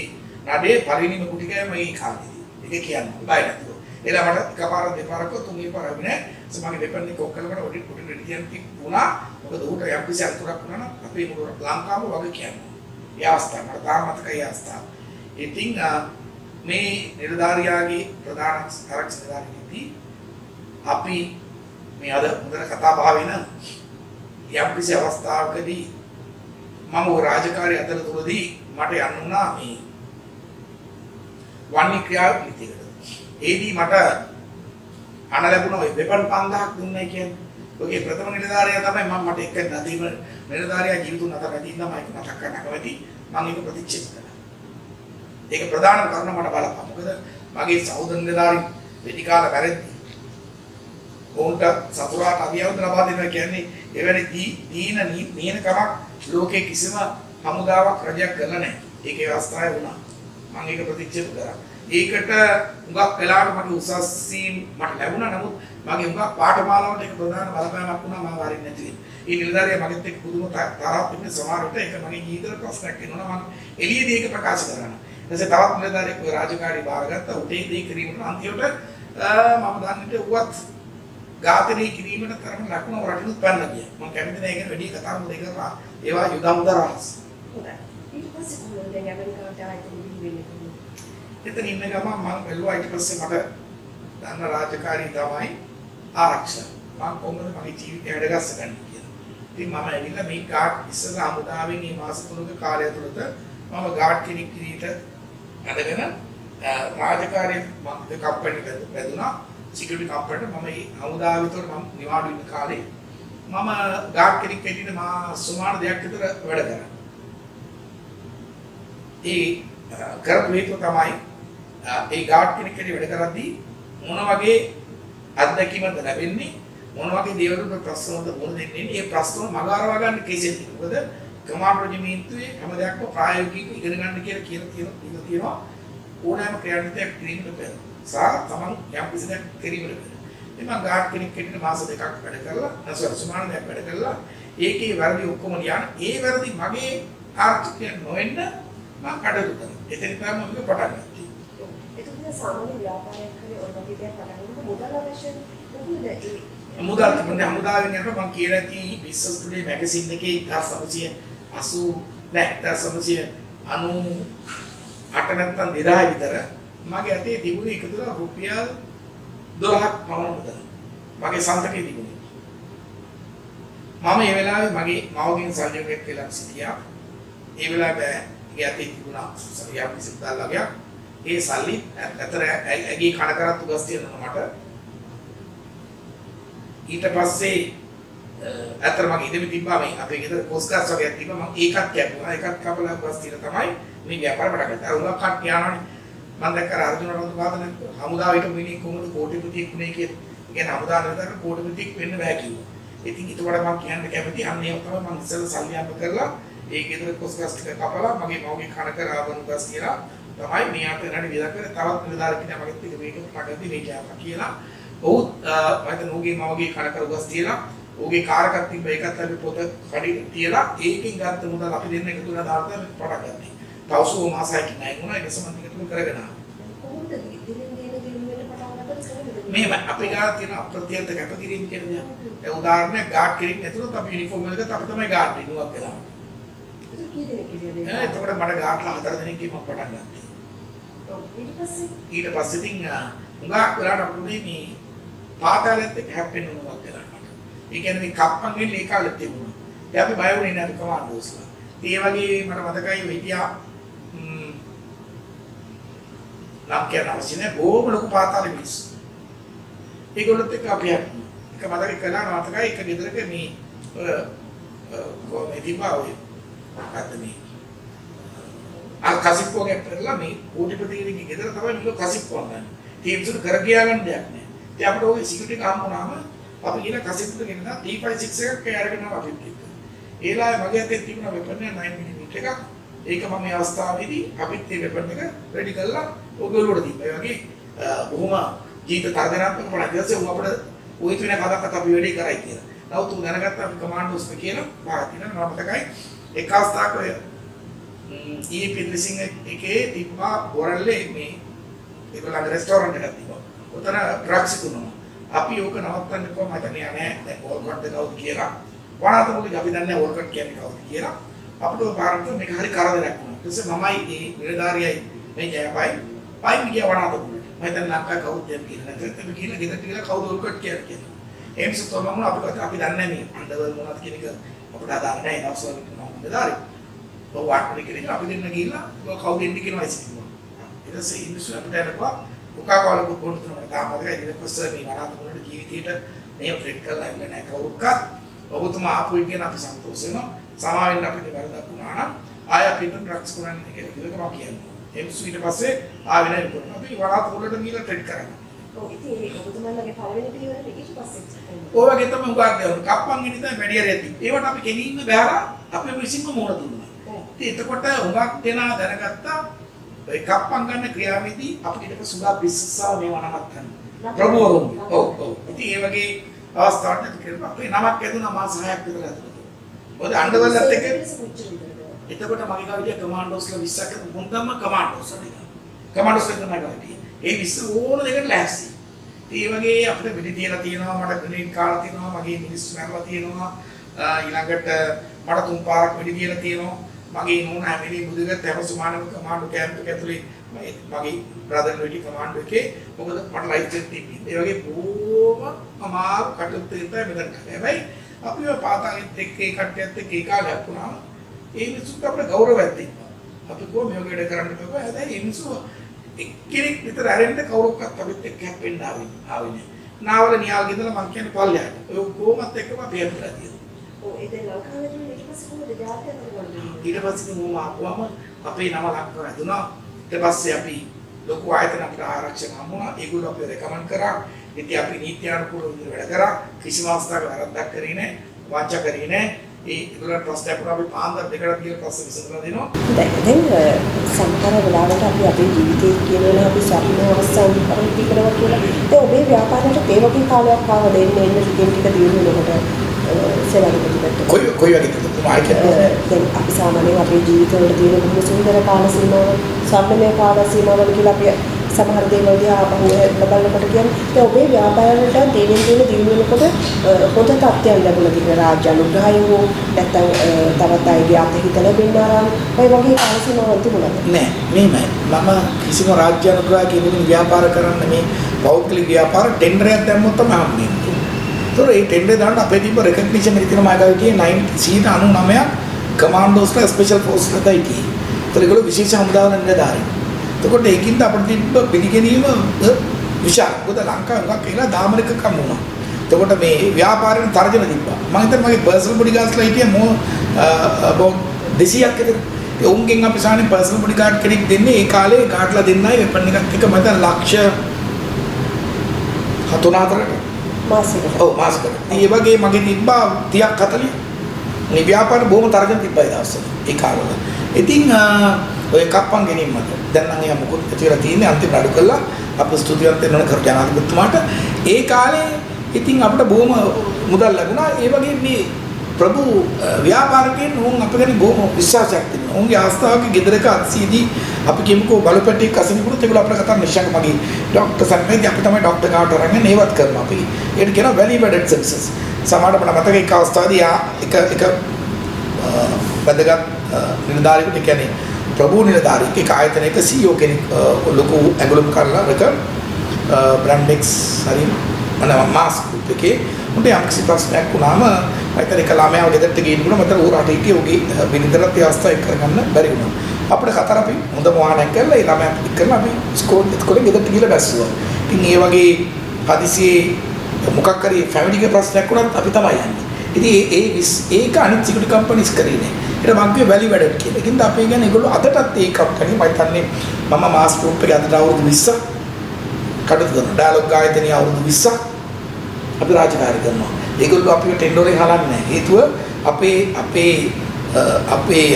S2: නඩේ පරිණිම කුටි කෑම මේ කාලේදී. ඒක කියන්නේ බය නැතුව. එලා මට එකපාර දෙපාරක් තුන්වෙනි පාර වෙන්නේ සමහරගේ දෙපැත්තේ කොක්කලකට ඔඩි කුටි රෙඩියන් තිබුණා. මොකද ඌට යම් කිසි අතුරක් වුණා නම් අපේ මුළු ලංකාව වගේ කියන්නේ. ඒ අවස්ථාව මට තාම මතකයි ඒ අවස්ථාව. ඉතින් මේ නිලධාරියාගේ ප්‍රධාන ආරක්ෂක නිලධාරියෙක්දී අපි මේ අද මුදල කතා බහ වෙන යම් කිසි අවස්ථාවකදී මම රාජකාරී අතරතුරදී මට යන්න උනා මේ වන්නේ ක්‍රියාවලියකට. ඒදී මට අණ ලැබුණ ඔය වෙපන් 5000ක් දුන්නයි කියන්නේ. ඔගේ ප්‍රථම නිලධාරියා තමයි මට එක්ක නදීම නිලධාරියා ජීවිතුන් අතර රැඳින්න මම ඒක මතක් කරන්න කැමති. මම ඒක ප්‍රතික්ෂේප කළා. ඒක ප්‍රධාන කාරණා මට බලපං. මොකද මගේ සහෝදර නිලධාරී වෙදිකාල වැරදි. ඔවුන්ට සතුරාට අභියෝග ලබා දෙනවා කියන්නේ එවැනි නියනකමක් ලෝකේ කිසිම හමුදාවක් රජයක් කරලා නැහැ. ඒකේ අවස්ථාවේ වුණා. මම ඒක ප්‍රතික්ෂේප කරා. ඒකට හුඟක් වෙලාවට මට උසස්සින් මට ලැබුණා. නමුත් මගේ හුඟක් පාඨමාලාවට ඒක ප්‍රධාන බලපෑමක් වුණා මම වරින් නැති වෙන්නේ. ඒ නිලධාරියා මගෙත් එක්ක පුදුම තරහක් තිබුණේ සමහරවිට ඒක මගේ ජීවිතේ ප්‍රශ්නයක් වෙනවා. මම එළියේදී ඒක ප්‍රකාශ කරනවා. ඊටසේ තවත් නිලධාරියෙක් ඔය රාජකාරී බාරගත්තා. උටේ දී කිරීමට අන්තිමට මම දන්නට උවත් ඝාතනය කිරීමට තරම ලකුණු රටිනුත් පැනලා ගියා. මම කැමති නැහැ ඒක වැඩි කතා මොකද කරලා ඒවා යුද හමුදාරහස්.
S1: හොඳයි. ඊට පස්සේ කොහොමද දැන් ඇමරිකාවට ආයතන වෙන්නේ?
S2: එතන ඉන්න ගමන් මම බැලුවා ඊට පස්සේ මට දන්න රාජකාරී තමයි ආරක්ෂක. මම කොහොමද මගේ ජීවිතය වැඩගස්ස ගන්න කියලා. ඉතින් මම ඇවිල්ලා මේ ගාඩ් ඉස්සලා හමුදාවෙන් මේ මාස 3ක කාලය තුළත මම ගාඩ් කෙනෙක් විදිහට අදගෙන රාජකාරී මම කම්පැනි වැදුනා. සිකියුරිටි කම්පැනිට මම මේ හමුදාව විතර මම නිවාඩු වෙන කාලේ මම ගාඩ් කෙනෙක් විදිහට මා සුමාන දෙයක් විතර වැඩ කරා. ඒ කරපු හේතුව තමයි ඒ ගාඩ් කෙනෙක් වැඩ කරද්දී මොන වගේ අත්දැකීමක්ද ලැබෙන්නේ මොන වගේ දේවල්වල ප්‍රශ්නවලද මුහුණ දෙන්නේ මේ ප්‍රශ්න මගහරවා ගන්න කේසෙත් මොකද කමාන්ඩ් රෙජිමෙන්තුවේ හැම දෙයක්ම ප්‍රායෝගිකව ඉගෙන ගන්න කියලා තියෙනවා ඕනෑම ක්‍රියාන්විතයක් කිරීමට පෙර සහ තමන් යම් කිසි දෙයක් කිරීමට පෙර මම ගාඩ් කෙනෙක් හිටින මාස දෙකක් වැඩ කරලා නැසොත් සුමාන දෙයක් වැඩ කරලා ඒකේ වැරදි ඔක්කොම ලියන ඒ වැරදි මගේ ආර්ථිකය නොවෙන්න මම කඩලු කරනවා. එතන තමයි මම පටන් ගත්තේ.
S1: එතකොට සාමාන්‍ය ව්‍යාපාරයක් කරේ ඔය වගේ දෙයක් පටන් ගන්නකොට මුදල් අවශ්‍යයි. මොකද ඒ
S2: මුදල් තිබුණේ හමුදාවෙන් යනකොට මම කියලා තියෙන්නේ බිස්නස් ටුඩේ මැගසින් එකේ 1980 නෑ 1998 නැත්නම් 2000 විතර මගේ අතේ තිබුණේ එකතුලා රුපියල් 12ක් පමණ මුදල්. මගේ සන්තකේ තිබුණේ. මම ඒ වෙලාවේ මගේ මවගෙන් සහයෝගයක් කියලා සිටියා. ඒ වෙලාවේ මගේ අතේ තිබුණා සරියක් $20ක්. ඒ සල්ලි අතර ඇගේ කන කරත් උගස් තියෙනවා මට. ඊට පස්සේ අතර මගේ ඉදෙමි තිබ්බා මේ අපේ ගෙදර කොස්කාස් වගේක් තිබ්බා මම ඒකත් කැපුවා. ඒකත් කපලා උගස් තියලා තමයි මේ ව්‍යාපාර පටන් ගත්තා. අර උගක් කට් යනවනේ. මම දැක්ක අර්ජුන රත්නපාදන හමුදාවට මිනිහ කොහොමද කෝටිපතියෙක් වුනේ කියලා. ඒ කියන්නේ හමුදාව නේද කෝටිපතියෙක් වෙන්න බෑ කිව්වා. ඉතින් ඊට වඩා මම කියන්න කැමති අන්නේ තමයි මම ඉස්සෙල්ලා සල්ලි අම්ප කරලා ඒ ගෙදර කොස්කාස් ටික කපලා මගේ මවගේ කන කර ආවන උගස් කියලා තමයි මේ අතේ නඩ විලක් කරේ තවත් නිලධාරි කෙනෙක් මගෙත් එක මේක පටන්දී මේ කියනවා කියලා. ඔව් මම හිතන ඌගේ මවගේ කන කර උගස් තියලා ඌගේ කාර් එකක් තිබ්බ ඒකත් අපි පොත කඩේ තියලා ඒකෙන් ගත්ත මුදල් අපි දෙන්න එකතු වෙලා දාලා පටන් ගත්තා. තවසෝ මාසයකින් ණය වුණා ඒක සම්බන්ධ එකතු කරගෙන ආවා.
S1: කොහොමද දිනෙන් දින දින වෙන පටන් ගත්තද
S2: මේව අපි ගාව තියෙන අප්‍රත්‍යර්ථ කැපකිරීම කියන දේ. ඒ උදාහරණයක් ගාඩ් කිරීම නැතුනොත් අපි යුනිෆෝම් එකකට අපි තමයි ගාඩ් දිනුවක් වෙලා.
S1: ඒක කී දෙනෙක් කියන්නේ?
S2: එතකොට මට ගාඩ්ලා 4 දෙනෙක් මම පටන් ගත්තා.
S1: ඔව් ඊට
S2: පස්සේ ඉතින් උගාක් වෙලාට අපුනේ මේ පාතාලෙත් එක්ක හැප්පෙන්න උනවක් වෙලා මට. ඒ කියන්නේ මේ කප්පන් වෙන්නේ ඒ කාලෙත් තිබුණා. ඒ අපි බය වුණේ නැහැ කමාන්ඩෝස්ලා. ඒ වගේ මට මතකයි වෙයියා නම් කියන අවශ්‍ය නැහැ බොහොම ලොකු පාතාලෙ මිනිස්සු. ඒගොල්ලොත් එක්ක අපි හැප්පුණා. එක මතකයි කළා මතකයි එක ගෙදරක මේ කොහොමද ඉතිපාවේ අද මේ අර කසිප්පෝගේ පෙරලා මේ කෝටිපතිගෙනගේ ගෙදර තමයි මිල කසිප්පෝ ගන්න. ඒ විතර කර ගියා ගන්න දෙයක් නෑ. ඉතින් අපිට ওই සිකියුරිටි කාම් වුණාම අපි කියන කසිප්පුට ගෙනදා 356 එකක් අරගෙන ආවා අපිත් එක්ක. ඒලාවේ මගේ අතේ තිබුණ වෙපන් 9mm එකක්. ඒක මම මේ අවස්ථාවේදී අපිත් ඒ වෙපන් එක රෙඩි කරලා ඔයගොල්ලෝට දීපා. ඒ වගේ බොහොම ජීවිත තරදරාත්මක වුණා. ඊට පස්සේ උන් අපිට ওই තුනේ කතාවත් අපි වැඩි කරයි කියලා. නමුත් උන් දැනගත්තා අපි කමාන්ඩෝස් කියලා වාතින මම මතකයි එක අවස්ථාවක පිරිසිං එකේ තිබ්බා බොරල්ලේ මේ ඒගොල්ලන්ගේ රෙස්ටෝරන්ට් එකක් තිබ්බා. උතන ඩ්‍රග්ස් තුනම. අපි ඕක නවත්තන්න කොහොමද මතන්නේ නැහැ. දැන් ඕල්කට්ද කවුද කියලා. වනාත මොකද අපි දන්නේ ඕල්කට් කියන්නේ කවුද කියලා. අපිට ඔය පාරට මේක හරි කරදරයක් වුණා. ඊට පස්සේ මමයි මේ නිලධාරියයි මේ ජයපයි පයින් ගියා වනාත මොකද. මම දැන් ලංකාවේ කවුද කියලා නැත්නම් අපි කියලා ගෙදරට ගිහලා කවුද ඕල්කට් කියලා කියනවා. ඒ මිනිස්සු තමයි අපි දන්නේ නැහැ මේ අඬවල මොනවද කියන එක අපිට අදාළ නැහැ. ඒ දවස්වල නිලධාරිය ඔව් වාට්ටි කෙනෙක් අපි දෙන්න ගිහිල්ලා කවුද එන්නේ කියනවා ඉතින්. ඊට පස්සේ ඉන්දුසු අපිට යනකොට කොකාකෝලා කොපොන් තුනකට තාමද ඉතින් කොස්සර මේ වනාත මොනට ජීවිතේට මේ ට්‍රික් කරලා ඉන්න නැහැ කවුරුක්වත්. ඔබතුමා ආපු එක ගැන අපි සතුටු වෙනවා. සමාවෙන්න අපිට වැරදක් වුණා නම් ආය අපිට ඩ්‍රග්ස් කරන්නේ කියලා මම කියනවා. එම්සු ඊට පස්සේ ආවෙ නැහැ කරනවා. අපි වනාත වලට ගිහිල්ලා ට්‍රික් කරනවා.
S1: ඔව් ඉතින් ඔබතුමාලගේ පළවෙනි පිළිවෙල ඊට පස්සේ
S2: ඔය වගේ තමයි උගාක් දෙනවා. කප්පන් ගෙනින් තමයි වැඩි හරියක්. ඒවට අපි ගෙනින්න බෑලා අපි විසින්ම මොන දුන්නා. ඉතින් එතකොට උගක් දෙනා දැනගත්තා ඒ කප්පන් ගන්න ක්‍රියාවේදී අපිට ඊට සුදා බිස්සාව මේ වනමත් ගන්න. ප්‍රභූවරුන්. ඔව්. ඉතින් ඒ වගේ අවස්ථාවකට කියනවා අපේ නමක් ඇදුනා මාස 6ක් විතර ඇතුළත. මොකද අඬවලත් එක එතකොට මගේ ගාවිය කමාන්ඩෝස්ලා 20ක් හොඳම කමාන්ඩෝස්ලා. කමාන්ඩෝස්ලා තමයි ගාවිය. ඒ 20 ඕන දෙකට ලෑස්ති. ඒ වගේ අපිට වෙඩි තියලා තියෙනවා මට ග්‍රනේඩ් කාලා තියෙනවා මගේ මිනිස්සු මරලා තියෙනවා ඊළඟට මට 3 පාරක් වෙඩි තියලා තියෙනවා මගේ නෝනා හැමලේ බුදුගත් හැම සුමානම කමාන්ඩෝ කැම්ප් එක ඇතුලේ මගේ බ්‍රදර් වෙඩි කමාන්ඩෝ එකේ මොකද මට ලයිට් එක තිබ්බේ ඒ වගේ බොහොම අමාරු කටයුතු දෙන්න මෙතන හැබැයි අපි ඔය පාතාලෙත් එක්ක ඒ කට්ටියත් එක්ක ඒ කාලයක් වුණා ඒ මිනිස්සුන්ට අපේ ගෞරවයක් තිබ්බා අපි කොහොම මේ වගේ වැඩ කරන්න බෑ හැබැයි මේ මිනිස්සු එක්කෙනෙක් විතර ඇරෙන්න කවුරක්වත් අපිත් එක්ක හැප්පෙන්න ආවේ නෑ. නාවල නියාල් ගෙදලා මං කියන්නේ පල්ලයට. ඔය කොහොමත් එක්කම අපි හැප්පලා තියෙනවා.
S1: ඔව් ඒ දැන් ලංකාවේදී ඊට පස්සේ කොහොමද ජාතියක් කරන්නේ?
S2: ඊට පස්සේ මම ආපුවම අපේ නම ලංකාව ඇදුනා. ඊට පස්සේ අපි ලොකු ආයතන අපිට ආරක්ෂක හම්බුණා. ඒගොල්ලෝ අපිව රෙකමන්ඩ් කරා. ඉතින් අපි නීත්‍යානුකූලව විදිහට වැඩ කරා. කිසිම අවස්ථාවක වැරද්දක් කරේ නෑ. වාචා කරේ නෑ. ඒගොල්ලෝ ට්‍රස්ට් එකක් අපි පාන්දර දෙකකට කියලා ප්‍රශ්න විසඳලා දෙනවා.
S1: දැන් සමහර වෙලාවට අපි අපේ ජීවිතයේ කියනවා අපි ස්වර්ණ අවස්ථාවන් පරිදි කරනවා කියලා. ඒ ඔබේ ව්‍යාපාරයට ඒ වගේ කාලයක් ආව දෙන්න එන්න ටික ටික දියුණු වෙනකොට සේවාධිපතිවරට.
S2: කොයි වගේද මායිකේ
S1: දැන් අපි සාමාන්‍යයෙන් අපේ ජීවිතවල තියෙන බොහොම සුන්දර කාල සීමාව, ස්වර්ණමය කාල සීමාවල කියලා අපි සමහර දේවල් දිහා අපහු බලනකොට කියන්නේ දැන් ඔබේ ව්‍යාපාරයට දිනෙන් දින දිනු වෙනකොට හොඳ තත්ත්වයන් ලැබුණා කියන රාජ්‍ය අනුග්‍රහය හෝ නැත්නම් තවත් අයගේ අතහිත ලැබෙන්න ආරම් ඔය වගේ කාල සීමාවල් තිබුණාද?
S2: නෑ මේමයි මම කිසිම රාජ්‍ය අනුග්‍රහයකින් ව්‍යාපාර කරන්න මේ පෞද්ගලික ව්‍යාපාර ටෙන්ඩරයක් දැම්මොත් තමයි හම්බෙන්නේ. ඒතොර ඒ ටෙන්ඩර් දාන්න අපේ තිබ්බ රෙකග්නිෂන් එක තියෙනවා මාගාවේ තියෙන 99% කමාන්ඩෝස්ලා ස්පෙෂල් ෆෝර්ස්ලා දයිටි. ඒතොර ඒගොල්ලෝ විශේෂ හමුදාවල නිලධාරීන්. එතකොට ඒකින්ද අපිට තිබ්බ පිළිගැනීම විශාල. මොකද ලංකාවේ ගොඩක් කියලා දාමනික කම් වුණා. එතකොට මේ ව්‍යාපාරයෙන් තර්ජන තිබ්බා. මම හිතන්නේ මගේ පර්සනල් බොඩිගාඩ්ස්ලා හිටියේ more about 200ක් විතර. ඒ උන්ගෙන් අපි සාමාන්‍යයෙන් පර්සනල් බොඩිගාඩ් කෙනෙක් දෙන්නේ ඒ කාලේ ගාඩ්ලා දෙන්නයි වෙපන් එකක් එක මත ලක්ෂ 7-4කට
S1: මාසෙකට.
S2: ඔව් මාසෙකට. ඒ වගේ මගේ තිබ්බා 30ක් 40. මේ ව්‍යාපාර බොහොම තර්ජන තිබ්බා ඒ දවස්වල. ඒ කාලවල. ඉතින් ඔය කප්පන් ගෙනින් මත දැන් නම් එයා මොකද කියලා තියෙන්නේ අන්තිම නඩු කළා අපේ ස්තුතිවන්ත වෙන කර ජනාධිපතිතුමාට ඒ කාලේ ඉතින් අපිට බොහොම මුදල් ලැබුණා ඒ වගේ මේ ප්‍රභු ව්‍යාපාරිකයන් උන් අපගෙන බොහොම විශ්වාසයක් තිබුණා උන්ගේ ආස්ථාවක ගෙදරක අත්සීදී අපි කියමුකෝ බලපැටියක් අසනකොට ඒගොල්ලෝ අපිට කතා නිශ්චය මගේ ડોක්ටර් සම්මේදී අපි තමයි ડોක්ටර් කාට අරගෙන ඒවත් කරනවා අපි ඒකට කියනවා වැලියු ඇඩඩ් සර්විසස් සමහරවිට මට මතකයි එක අවස්ථාවේදී එක වැදගත් නිලධාරියෙකුට කියන්නේ ප්‍රභු නිලධාරියෙක් එක ආයතනයක CEO කෙනෙක් ලොකු ඇඟලුම් කරලා එක බ්‍රැන්ඩෙක්ස් හරි මාස් ගෲප් එකේ උන්ට යම්කිසි ප්‍රශ්නයක් වුණාම අයිතර එක ළමයාව ගෙදරට ගිහින් මතර ඌරට හිටියේ උගේ බිරිඳට ඒ අවස්ථාව එක්ක කරගන්න බැරි වුණා. අපිට කතර අපි හොඳ වාහනයක් කරලා ඒ ළමයා පිට කරලා අපි ඉස්කෝලේ ගෙදරට ගිහලා බැස්සුවා. ඉතින් ඒ වගේ හදිසියේ මොකක් හරි ෆැමිලි එකේ ප්‍රශ්නයක් වුණත් අපි තමයි යන්නේ. ඉතින් ඒක අනිත් සිකියුරිටි කම්පනීස් කරේ නෑ. ඒක මං වැලියු ඇඩඩ් කියලා. ඒකින්ද අපි කියන්නේ ඒගොල්ලෝ අදටත් ඒ කම්පැනි මම හිතන්නේ මම මාස් ගෲප් එකේ අදට අවුරුදු 20ක් කටයුතු කරනවා. ඩයලොග් ආයතනයේ අවුරුදු 20ක් අපි රාජකාරී කරනවා. ඒගොල්ලෝ අපිව ටෙන්ඩරේ හලන්නේ නැහැ. හේතුව අපේ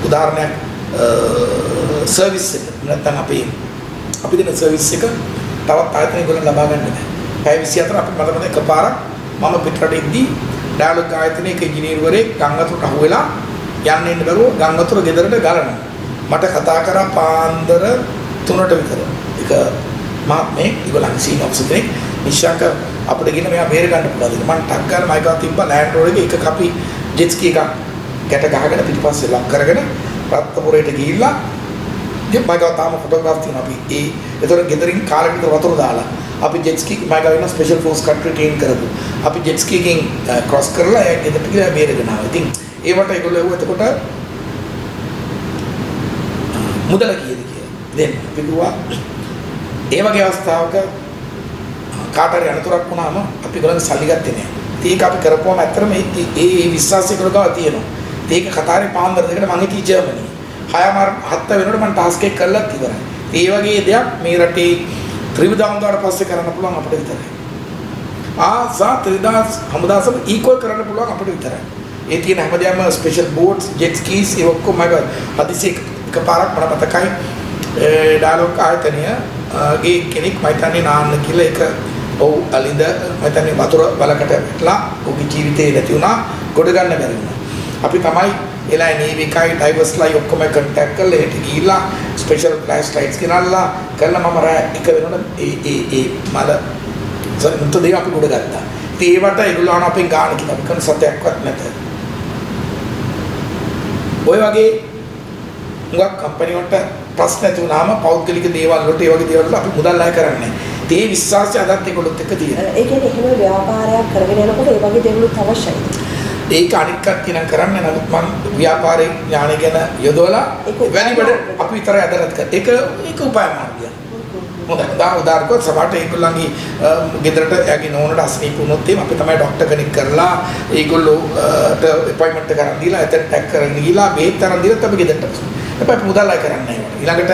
S2: උදාහරණයක් සර්විස් එක නැත්නම් අපි දෙන සර්විස් එක තවත් ආයතනයකට ලබා ගන්න බෑ. පැය 24 අපි මට මතක එකපාරක් මම පිටරට ඉද්දි ඩයලොග් ආයතනයේ ඉංජිනේරුවරයෙක් ගංගාතුරට අහුවෙලා යන්න ඉන්න බැරුව ගංගාතුර ගෙදරට ගලනවා. මට කතා කරා පාන්දර 3ට විතර. ඒක මාත්මේ ඒගොල්ලන් සීන් ඔෆිසර් කෙනෙක් නිශ්ශංක අපිට ගෙන මෙයා බේර ගන්න පුළුවන්ද මම ටක් ගන්න මයිකව තිබ්බා ලෑන්ඩ් රෝඩ් එකේ එක කපි ජෙට් ස්කී එකක් ගැට ගහගෙන පිටිපස්සේ ලක් කරගෙන රත්නපුරයට ගිහිල්ලා ඉතින් මයිකව තාම ෆොටෝග්‍රාෆ් තියෙනවා අපි ඒතර ගෙදරින් කාලෙක විතර වතුර දාලා අපි ජෙට් ස්කී මයිකව වෙන ස්පෙෂල් ෆෝස් කන්ට්‍රි ට්‍රේන් කරපු අපි ජෙට් ස්කී එකෙන් ක්‍රොස් කරලා ඒ ගෙදරට ගිහලා බේරගෙන ආවා ඉතින් ඒවට ඒගොල්ලෝ එවුව එතකොට මුදල කීයද කියලා දැන් අපි දුවා ඒ වගේ අවස්ථාවක කාට හරි අනතුරක් වුණාම අපි ගොල්ලන් සල්ලි ගත්තේ නැහැ. ඒක අපි කරපුවම ඇත්තටම ඒ විශ්වාසය කරගාව තියෙනවා. ඒක කතාරේ පාන්දර දෙකට මම හිටියේ ජර්මනි. 7 වෙනකොට මම ටාස්ක් එක කරලා ඉවරයි. ඒ වගේ දෙයක් මේ රටේ ත්‍රිවිධ හමුදාවට පස්සේ කරන්න පුළුවන් අපිට විතරයි. ත්‍රිවිධ හමුදාසම ඉක්වල් කරන්න පුළුවන් අපිට විතරයි. ඒ තියෙන හැමදේම ස්පෙෂල් බෝට්ස්, ජෙට් ස්කීස් ඒ ඔක්කොම හදිසියෙ එකපාරක් මට මතකයි ඩයලොග් ආයතනය ගේ කෙනෙක් මයිතන්නේ නාන්න කියලා එක ඔව් අලින්ද මයිතන්නේ වතුර වලකට වැටලා ඔහුගේ ජීවිතේ නැති වුණා ගොඩ ගන්න බැරි වුණා. අපි තමයි එලා නේවි එකයි ඩයිවර්ස්ලා ඔක්කොම කන්ටැක්ට් කරලා ඒට ගිහිල්ලා ස්පෙෂල් ෆ්ලෑෂ් ලයිට්ස් ගෙනල්ලා කරලා මම රෑ එක වෙනකොට ඒ මල මුත දෙක අපි ගොඩ ගත්තා. ඉතින් ඒවට ඒගොල්ලෝ අහන අපෙන් ගාන කියලා අපි කරන සතයක්වත් නැත. ඔය වගේ මුගක් කම්පැනි වලට ප්‍රශ්න ඇති වුණාම පෞද්ගලික දේවල් වලට ඒ වගේ දේවල් වලට අපි මුදල් අය කරන්නේ. ඒ විශ්වාසය අදත් ඒගොල්ලොත් එක්ක තියෙනවා.
S1: ඒ කියන්නේ එහෙම ව්‍යාපාරයක් කරගෙන යනකොට ඒ වගේ දේවලුත් අවශ්‍යයි.
S2: ඒක අනිත් කට්ටිය නම් කරන්නේ නමුත් මම ව්‍යාපාරේ ඥානය ගැන යොදවලා වැලිබඩ අපි විතරයි අදලත් කරන්නේ. ඒක උපාය මාර්ගයක්. හොඳයි. උදාහරණයක් සමහරට ඒගොල්ලන්ගේ ගෙදරට එයාගේ නෝනට අසනීප වුණොත් එහෙම අපි තමයි ડોක්ටර් කෙනෙක් කරලා ඒගොල්ලෝට අපොයින්ට්මන්ට් එකක් කරන් දීලා එතන ටැක් කරන් ගිහිලා බේත් තරන් දීලා අපි ගෙදරට අපේ මුදල් අය කරන්නේ නැහැ. ඊළඟට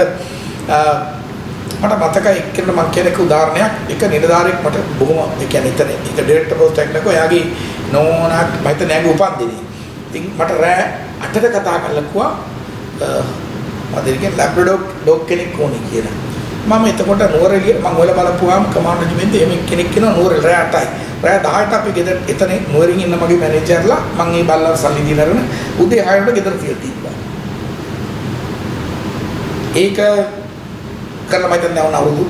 S2: මට මතකයි එක්කෙනෙක් මම කියන එක උදාහරණයක් එක නිලධාරියෙක් මට බොහොම ඒ කියන්නේ එතන ඒක ඩිරෙක්ටර් පෝස්ට් එකක් නකෝ එයාගේ නෝනාට මම හිතන්නේ එයාගේ උපන්දිනේ. ඉතින් මට රෑ 8ට කතා කරලා කිව්වා මම දෙරිකෙන් ලැබ්‍රඩෝග් ඩොග් කෙනෙක් ඕනේ කියලා. මම එතකොට නුවරඑළිය මම ඔයාලා බලපුවාම කමාන්ඩ් රෙජිමෙන්ට් එහෙම කෙනෙක් කෙනා නුවරඑළිය රෑ 8යි. රෑ 10ට අපි ගෙදර එතන නුවරින් ඉන්න මගේ මැනේජර්ලා මම මේ බල්ලව සල්ලි දීලා අරගෙන උදේ 6ට ගෙදර තියලා තිබ්බා. ඒක කරලා මම දැන් අවුරුදු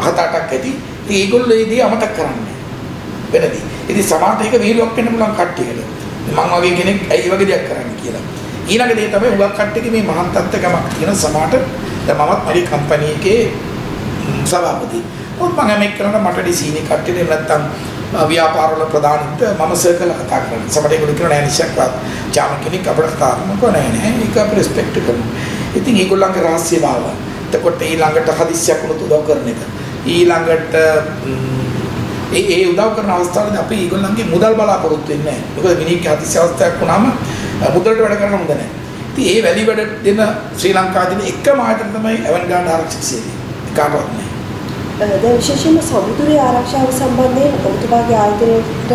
S2: 7-8ක් ඇති. ඉතින් ඒගොල්ලෝ ඒ දේ අමතක කරන්නේ වෙනදී. ඉතින් සමහරට ඒක වීලුවක් වෙන්න පුළුවන් කට්ටියකට. මම වගේ කෙනෙක් ඇයි වගේ දෙයක් කරන්නේ කියලා. ඊළඟ දේ තමයි උගක් කට්ටියගේ මේ මහත්ත්වකමක් තියෙන සමහරට දැන් මමත් මගේ කම්පැනි එකේ සභාපති. මොකද මම මේක කරනවා මට ඩිසීනි කට්ටියට නැත්තම් ව්‍යාපාරවල ප්‍රධානිට මම සර්කල් කතා කරනවා. සමහර ඒගොල්ලෝ කියනවා නෑ නිශ්චයක්වත් චාම කෙනෙක් අපිට කතා කරනවා නෑ ඒක අපි රෙස්පෙක්ට් කරනවා. ඉතින් ඒගොල්ලන්ගේ රහස්‍ය භාව. එතකොට ඊළඟට හදිස්සියක් වුණොත් උදව් කරන එක. ඊළඟට ඒ උදව් කරන අවස්ථාවේදී අපි ඒගොල්ලන්ගේ මුදල් බලාපොරොත්තු වෙන්නේ නැහැ. මොකද මිනිහගේ හදිසි අවස්ථාවක් වුණාම මුදලට වැඩ කරන්න හොඳ නැහැ. ඉතින් ඒ වැලි වැඩ දෙන ශ්‍රී ලංකාවේ එකම ආයතන තමයි ඇවන්ගාඩ් ආරක්ෂක සේවය. කාටවත් නැහැ.
S1: දැන් විශේෂයෙන්ම සමුද්‍රයේ ආරක්ෂාව සම්බන්ධයෙන් ඔබතුමාගේ ආයතනයට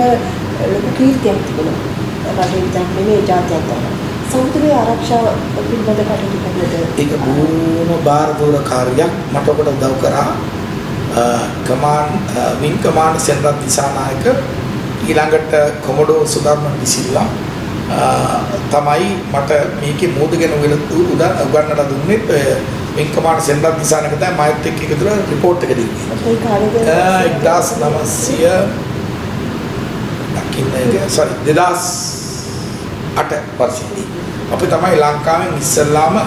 S1: ලොකු කීර්තියක් තිබුණා. රටේ විතරක් නෙමෙයි ජාත්‍යන්තර. සමුද්‍රයේ ආරක්ෂාව පිළිබඳ කටයුතු කරනකොට
S2: ඒක බොහොම බාරදෝර කාර්යයක් මට ඔබට උදව් කරා. විං කමාන්ඩ් සෙනරත් දිසානායක ඊළඟට කොමඩෝ සුධර්මන් දිසිල්ලා තමයි මට මේකේ මෝදගෙන උගන්නලා දුන්නේ විං කමාන්ඩ් සෙනරත් දිසානායක තමයි මයිත් එක්ක එකතුලා රිපෝට් එක දෙන්නේ.
S1: ඒ කාලේ
S2: 2008 වර්ෂයේදී අපි තමයි ලංකාවෙන් ඉස්සෙල්ලාම මම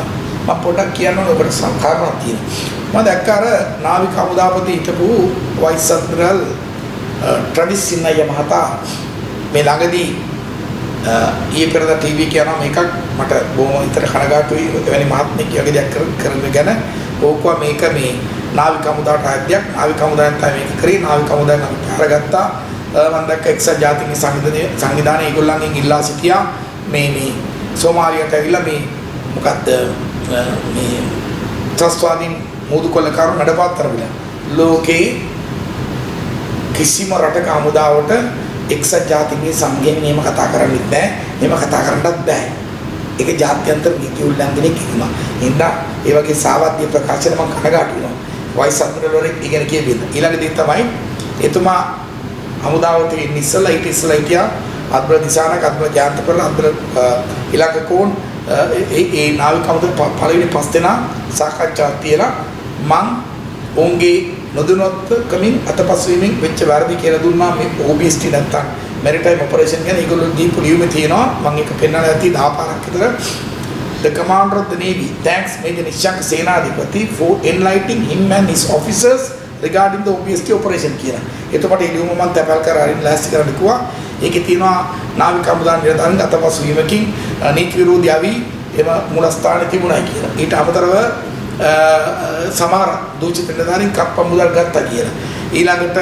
S2: පොඩ්ඩක් කියන්න ඕන ඔබට සංකාරණක් තියෙනවා. මම දැක්ක අර නාවික හමුදාපති හිටපු වයිස් අද්මිරල් ට්‍රැවිස් සින්නయ్య මහතා මේ ළඟදී ඊයේ පෙරේද ටීවී කියනවා මේකක් මට බොහොම විතර කනගාටුයි එවැනි මහත්මයෙක් වගේ දෙයක් කරන ගැන ඕකවා මේක මේ නාවික හමුදාවට ආද්‍යයක් නාවික හමුදාවෙන් තමයි මේක කරේ නාවික හමුදාවෙන් අපි අරගත්තා මම දැක්ක එක්සත් ජාතීන්ගේ සංවිධානය ඒගොල්ලන්ගෙන් ඉල්ලා සිටියා මේ සෝමාලියට ඇවිල්ලා මේ මොකද්ද මේ ත්‍රස්තවාදීන් මුදු කොල්ලකාරු නඩපාත් කරවිලා ලෝකේ කිසිම රටක හමුදාවට එක්සත් ජාතීන්ගේ සංඝයෙන් එහෙම කතා කරන්නේ නැහැ. එහෙම කතා කරන්නත් බෑ. ඒක ජාත්‍යන්තර නීති උල්ලංඝනයක් කිව්වා. එහෙනම් ඒ වගේ සාවද්‍ය ප්‍රකාශන මම කනගාටු වෙනවා. වයිස් අද්මිරල් වරෙක් ඉගෙන කියවෙන්න. ඊළඟ දේ තමයි එතුමා හමුදාවට ඉන්න ඉස්සලා හිටියා අද්මිරල් දිසානායක අද්මිරල් ජයන්තපුර අද්මිරල් ඉලක්කකෝන් ඒ නාවික හමුදාවේ පළවෙනි 5 දෙනා සාකච්ඡා තියලා මං ඔවුන්ගේ නොදැනුවත්කමින් අතපසු වීමෙන් වෙච්ච වැරදි කියලා දුන්නා මේ OBST නැත්තම් maritime operation ගැන ඒගොල්ලෝ දීපු ලියුමේ තියෙනවා මම ඒක පෙන්නලා ඇති 10 පාරක් විතර the commander of the navy thanks Major Nishank Senadipati for enlightening him and his officers regarding the OBST operation කියලා. එතකොට ඒ ලියුම මම තැපල් කරලා ලෑස්ති කරන්න කිව්වා. ඒකේ තියෙනවා නාවික හමුදාන් නිලධාරීන් අතපසු වීමකින් නීති විරෝධී අවි එම මූලස්ථානයේ තිබුණා කියලා. ඊට අමතරව සමහර දූෂිත නිලධාරීන් කප්ප මුදල් ගත්තා කියලා. ඊළඟට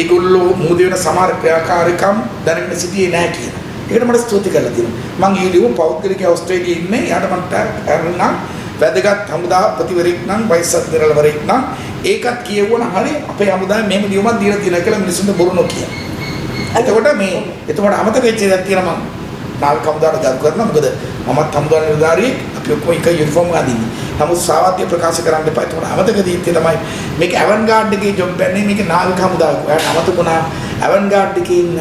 S2: ඒගොල්ලෝ මුහුද වෙන සමහර ක්‍රියාකාරීකම් දැනගෙන සිටියේ නැහැ කියලා. ඒකට මට ස්තුති කරලා තියෙනවා. මම ඊළියු පෞද්ගලික ඕස්ට්‍රේලියාවේ ඉන්නේ. යාට මට අරනම් වැදගත් හමුදාපතිවරයෙක් නම් වයිස් අද්මිරල්වරයෙක් නම් ඒකත් කියවුවන හරිය අපේ හමුදාවේ මෙහෙම ලියුමක් දීලා තියෙනවා කියලා මිනිස්සුන්ට බොරු නොකිය. එතකොට අමතක වෙච්ච දේක් තියෙනවා මම නාවික හමුදාවට ගරු කරනවා. මොකද මමත් හමුදාවේ නිලධාරියෙක් අපි ඔක්කොම එක යුනිෆෝම් අඳින්නේ. නමුත් සාවද්‍ය ප්‍රකාශ කරන්න එපා. එතකොට අමතක දීත්තේ තමයි මේක ඇවන්ගාඩ් එකේ ජොබ් එකනේ මේක නාවික හමුදාව. ඔයාලට අමතකුණා ඇවන්ගාඩ් එකේ ඉන්න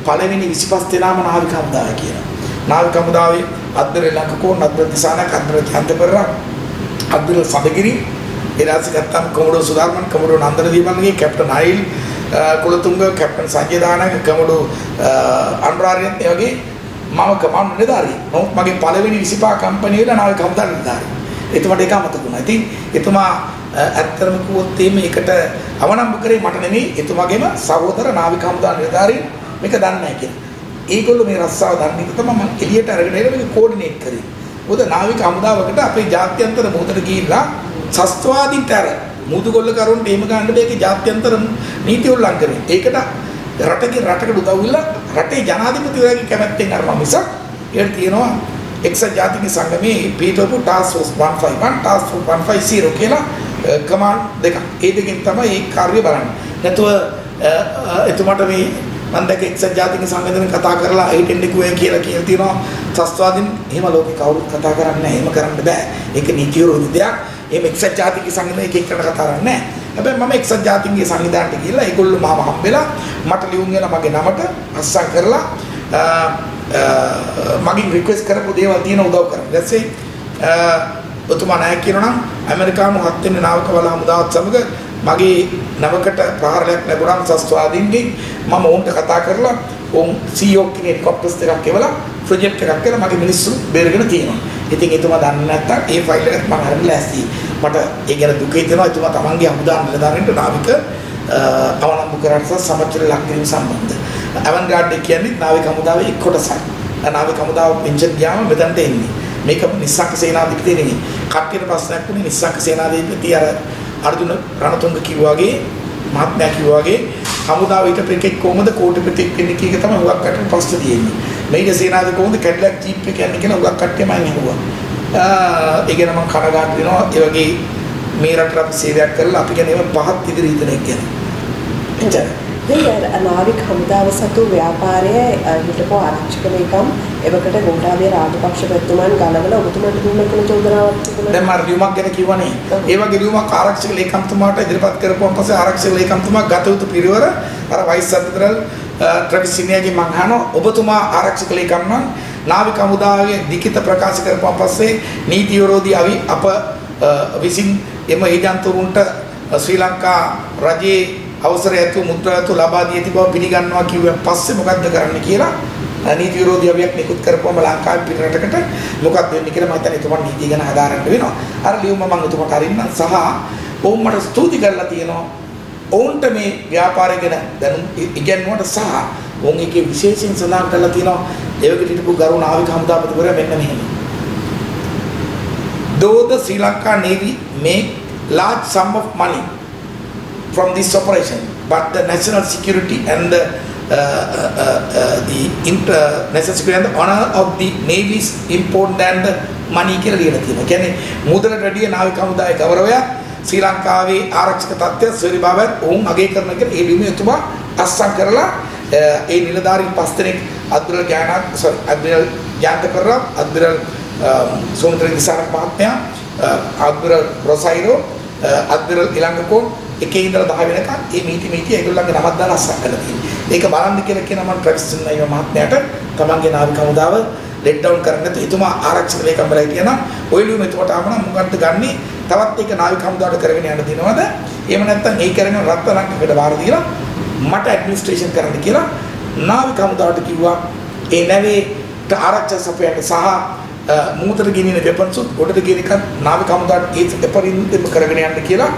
S2: පළවෙනි 25 දෙනාම නාවික හමුදාව කියලා. නාවික හමුදාවේ අද්මිරල් ලංකකෝන් අද්මිරල් දිසානායක අද්මිරල් ජයන්තපුර අද්මිරල් සඳගිරි ඊළඟට ගත්තම කොමඩෝ සුධර්මන් කොමඩෝ නන්දන දීපන්ගේ කැප්ටන් අයිල් කුලතුංග කැප්ටන් සංජය දානායක කොමඩෝ අනුරාරියන් ඒ වගේ මම කමාන්ඩ් නිලධාරී. නමුත් මගේ පළවෙනි 25 කම්පැනි වල නාවික හමුදා නිලධාරී. එතකොට ඒක අමතකුණා. ඉතින් එතුමා ඇත්තටම කිව්වොත් මේකට අවනම්බ කරේ මට නෙමෙයි එතුමාගේම සහෝදර නාවික හමුදා නිලධාරී මේක දන්නේ නැහැ කියලා. ඒගොල්ලෝ මේ රස්සාව දන්නේ නැහැ තමයි මම එළියට අරගෙන එලා මේක කෝඩිනේට් කරේ. මොකද නාවික හමුදාවකට අපේ ජාත්‍යන්තර මුහුදට ගිහිල්ලා සස්ත්‍රවාදීන්ට අර මුහුදුගොල්ල කරුන්ට එහෙම ගන්න මේකේ ජාත්‍යන්තර නීති උල්ලංඝනය. ඒකට රටකට උදව් වෙලා රටේ ජනාධිපතිවරයාගේ කැමැත්තෙන් අරපුවා මිසක් ඒකට තියෙනවා එක්සත් ජාතික සංගමේ පිටවපු ටාස්ක් ෆෝස් 151 ටාස්ක් ෆෝස් 150 කියලා කමාන්ඩ් දෙක. ඒ දෙකෙන් තමයි මේ කාර්යය බලන්නේ. නැතුව එතුමාට මේ මම දැක එක්සත් ජාතික සංවිධානය කතා කරලා හිටින්න කිව්වේ කියලා තියෙනවා. ත්‍රස්තවාදීන් එහෙම ලෝකේ කවුරුත් කතා කරන්නේ නැහැ. එහෙම කරන්න බෑ. ඒක නීති විරෝධී දෙයක්. එහෙම එක්සත් ජාතික සංවිධානය එක එකට කතා කරන්නේ නැහැ. හැබැයි මම එක්සත් ජාතීන්ගේ සංවිධානයට ගිහිල්ලා ඒගොල්ලෝ මාව හම්බෙලා මට ලියුම් වෙන මගේ නමට අස්සම් කරලා මගෙන් රික්වෙස්ට් කරපු දේවල් තියෙන උදව් කරන්න. ඊටසේ ඔතුමා නැහැ කියනවා නම් ඇමරිකානු 7 වෙනි නාවික බල හමුදාවත් සමග මගේ නවකට ප්‍රහාරයක් ලැබුණාම සස්වාදීන්ගේ මම උන්ට කතා කරලා උන් CEO කෙනෙක් කොප්ටස් එකක් එවලා ප්‍රොජෙක්ට් එකක් කරලා මගේ මිනිස්සු බේරගෙන තියෙනවා. ඉතින් එතුමා දන්නේ නැත්තම් ඒ ෆයිල් එකත් මම අරන් ලෑස්ති. මට ඒ ගැන දුක හිතෙනවා. එතුමා තමන්ගේ හමුදා නිලධාරීන්ට නාවික අවලංගු කරන්න සමච්චල ලක් කිරීම සම්බන්ධ. අවන්ගාඩ් එක කියන්නේ නාවික හමුදාවේ එක් කොටසක්. නාවික හමුදාව පෙන්ෂන් ගියාම මෙතනට එන්නේ. මේක නිස්සංක සේනාධිපති නෙමෙයි. කට්ටියට ප්‍රශ්නයක් වුණේ නිස්සංක සේනාධිපති අර අර්ජුන රණතුංග කිව්වා වගේ මහත්මයා කිව්වා වගේ හමුදාව ඊට පෙකෙක් කොහොමද කෝටිපතිෙක් වෙන්නේ කීක තමයි හුඟක් කටට ප්‍රශ්න තියෙන්නේ. මේක සේනාධිපති කොහොමද කැඩිලක් ජීප් එක යන්නේ කියලා හුඟක් කට්ටිය මම අහුවා. ඒ ගැන මම කනගාටු වෙනවා. ඒ වගේ මේ රටට අපි සේවයක් කරලා අපි කියන්නේ ඒව පහත් ඉදිරි හිතනෙක් ගැන. එච්චර.
S1: දැන් නාවික හමුදාව සතු ව්‍යාපාරයේ හිටපු ආරක්ෂක ලේකම් එවකට ගෝඨාභය රාජපක්ෂ ප්‍රතිතුමන් ගලවලා ඔබතුමන්ට දුන්න කෙන චෝදනාවක් තිබුණා.
S2: දැන් මම ලියුමක් ගැන කිව්වනේ. ඒ වගේ ලියුමක් ආරක්ෂක ලේකම්තුමාට ඉදිරිපත් කරපුවාන් පස්සේ ආරක්ෂක ලේකම්තුමා ගත යුතු පිරිවර අර වයිස් අධිපතිවරල් ට්‍රැවිස් සිනියාගේ මං අහනවා ඔබතුමා ආරක්ෂක ලේකම් නම් නාවික හමුදාවේ ලිඛිත ප්‍රකාශ කරපුවාන් පස්සේ නීති විරෝධී අවි අප විසින් එම ඒජන්තුරුන්ට ශ්‍රී ලංකා රජයේ අවසරය ඇතු මුද්‍රා ඇතු ලබා දී ඇති බව පිළිගන්නවා කිව්වන් පස්සේ මොකද්ද කරන්න කියලා නීති විරෝධී අවියක් නිකුත් කරපුවම ලංකාවේ පිටරටකට මොකක්ද වෙන්නේ කියලා මම හිතන්නේ එතුමා නීතිය ගැන හදාරන්න වෙනවා. අර ලියුම මම එතුමාට අරින්නම් සහ ඔවුන් මට ස්තුති කරලා තියෙනවා. ඔවුන්ට මේ ව්‍යාපාරය ගැන දැනුම් ඉගෙනුවට සහ ඔවුන් එකේ විශේෂයෙන් සඳහන් කරලා තියෙනවා ඒවකට හිටපු ගරු නාවික හමුදාපතිවරයා මෙන්න මෙහෙම. Though the Sri Lanka Navy make large sum of money from this operation, but the national security and the national security and the honor of the navy is important than the money කියලා ලියලා තියෙනවා. කියන්නේ මුදලට වැඩිය නාවික හමුදාවේ ගෞරවය ශ්‍රී ලංකාවේ ආරක්ෂක තත්ත්වය ස්වරිභාවයත් ඔවුන් අගය කරන එක ඒ ලියුම එතුමා අස්සම් කරලා ඒ නිලධාරීන් 5 දෙනෙක් අද්දුරල් ජානකරම් අද්දුරල් සෝමතර දිසාරක මහත්මයා අද්දුරල් රොසයිරෝ අද්දුරල් ඉලංගකෝන් එකේ ඉඳලා 10 වෙනකන් මේ මීටි ඒගොල්ලන්ගේ නමක් දාලා අස්සම් කරලා තියෙනවා. ඒක බලන්න කියලා කියන මම ප්‍රැක්ටිස් කරනවා මහත්මයාට තමන්ගේ නාවික හමුදාව ලෙට් ඩවුන් කරන්න නැතුව එතුමා ආරක්ෂක ලේකම්වරයා කියනවා ඔය ලියුම එතකොට ආවම මොකක්ද ගන්නෙ තවත් එක නාවික හමුදාවට කරගෙන යන්න දෙනවද? එහෙම නැත්නම් ඒ කරගෙන රත්තරන්කට වාර දීලා මට ඇඩ්මිනිස්ට්‍රේෂන් කරන්න කියලා නාවික හමුදාවට කිව්වා. ඒ නැවේට ආරක්ෂක සපයන්න සහ මූතර ගෙනින වෙපන්සුත් ගොඩට ගෙන එකත් නාවික හමුදාවට ඒ දෙපරින්දම කරගෙන යන්න කියලා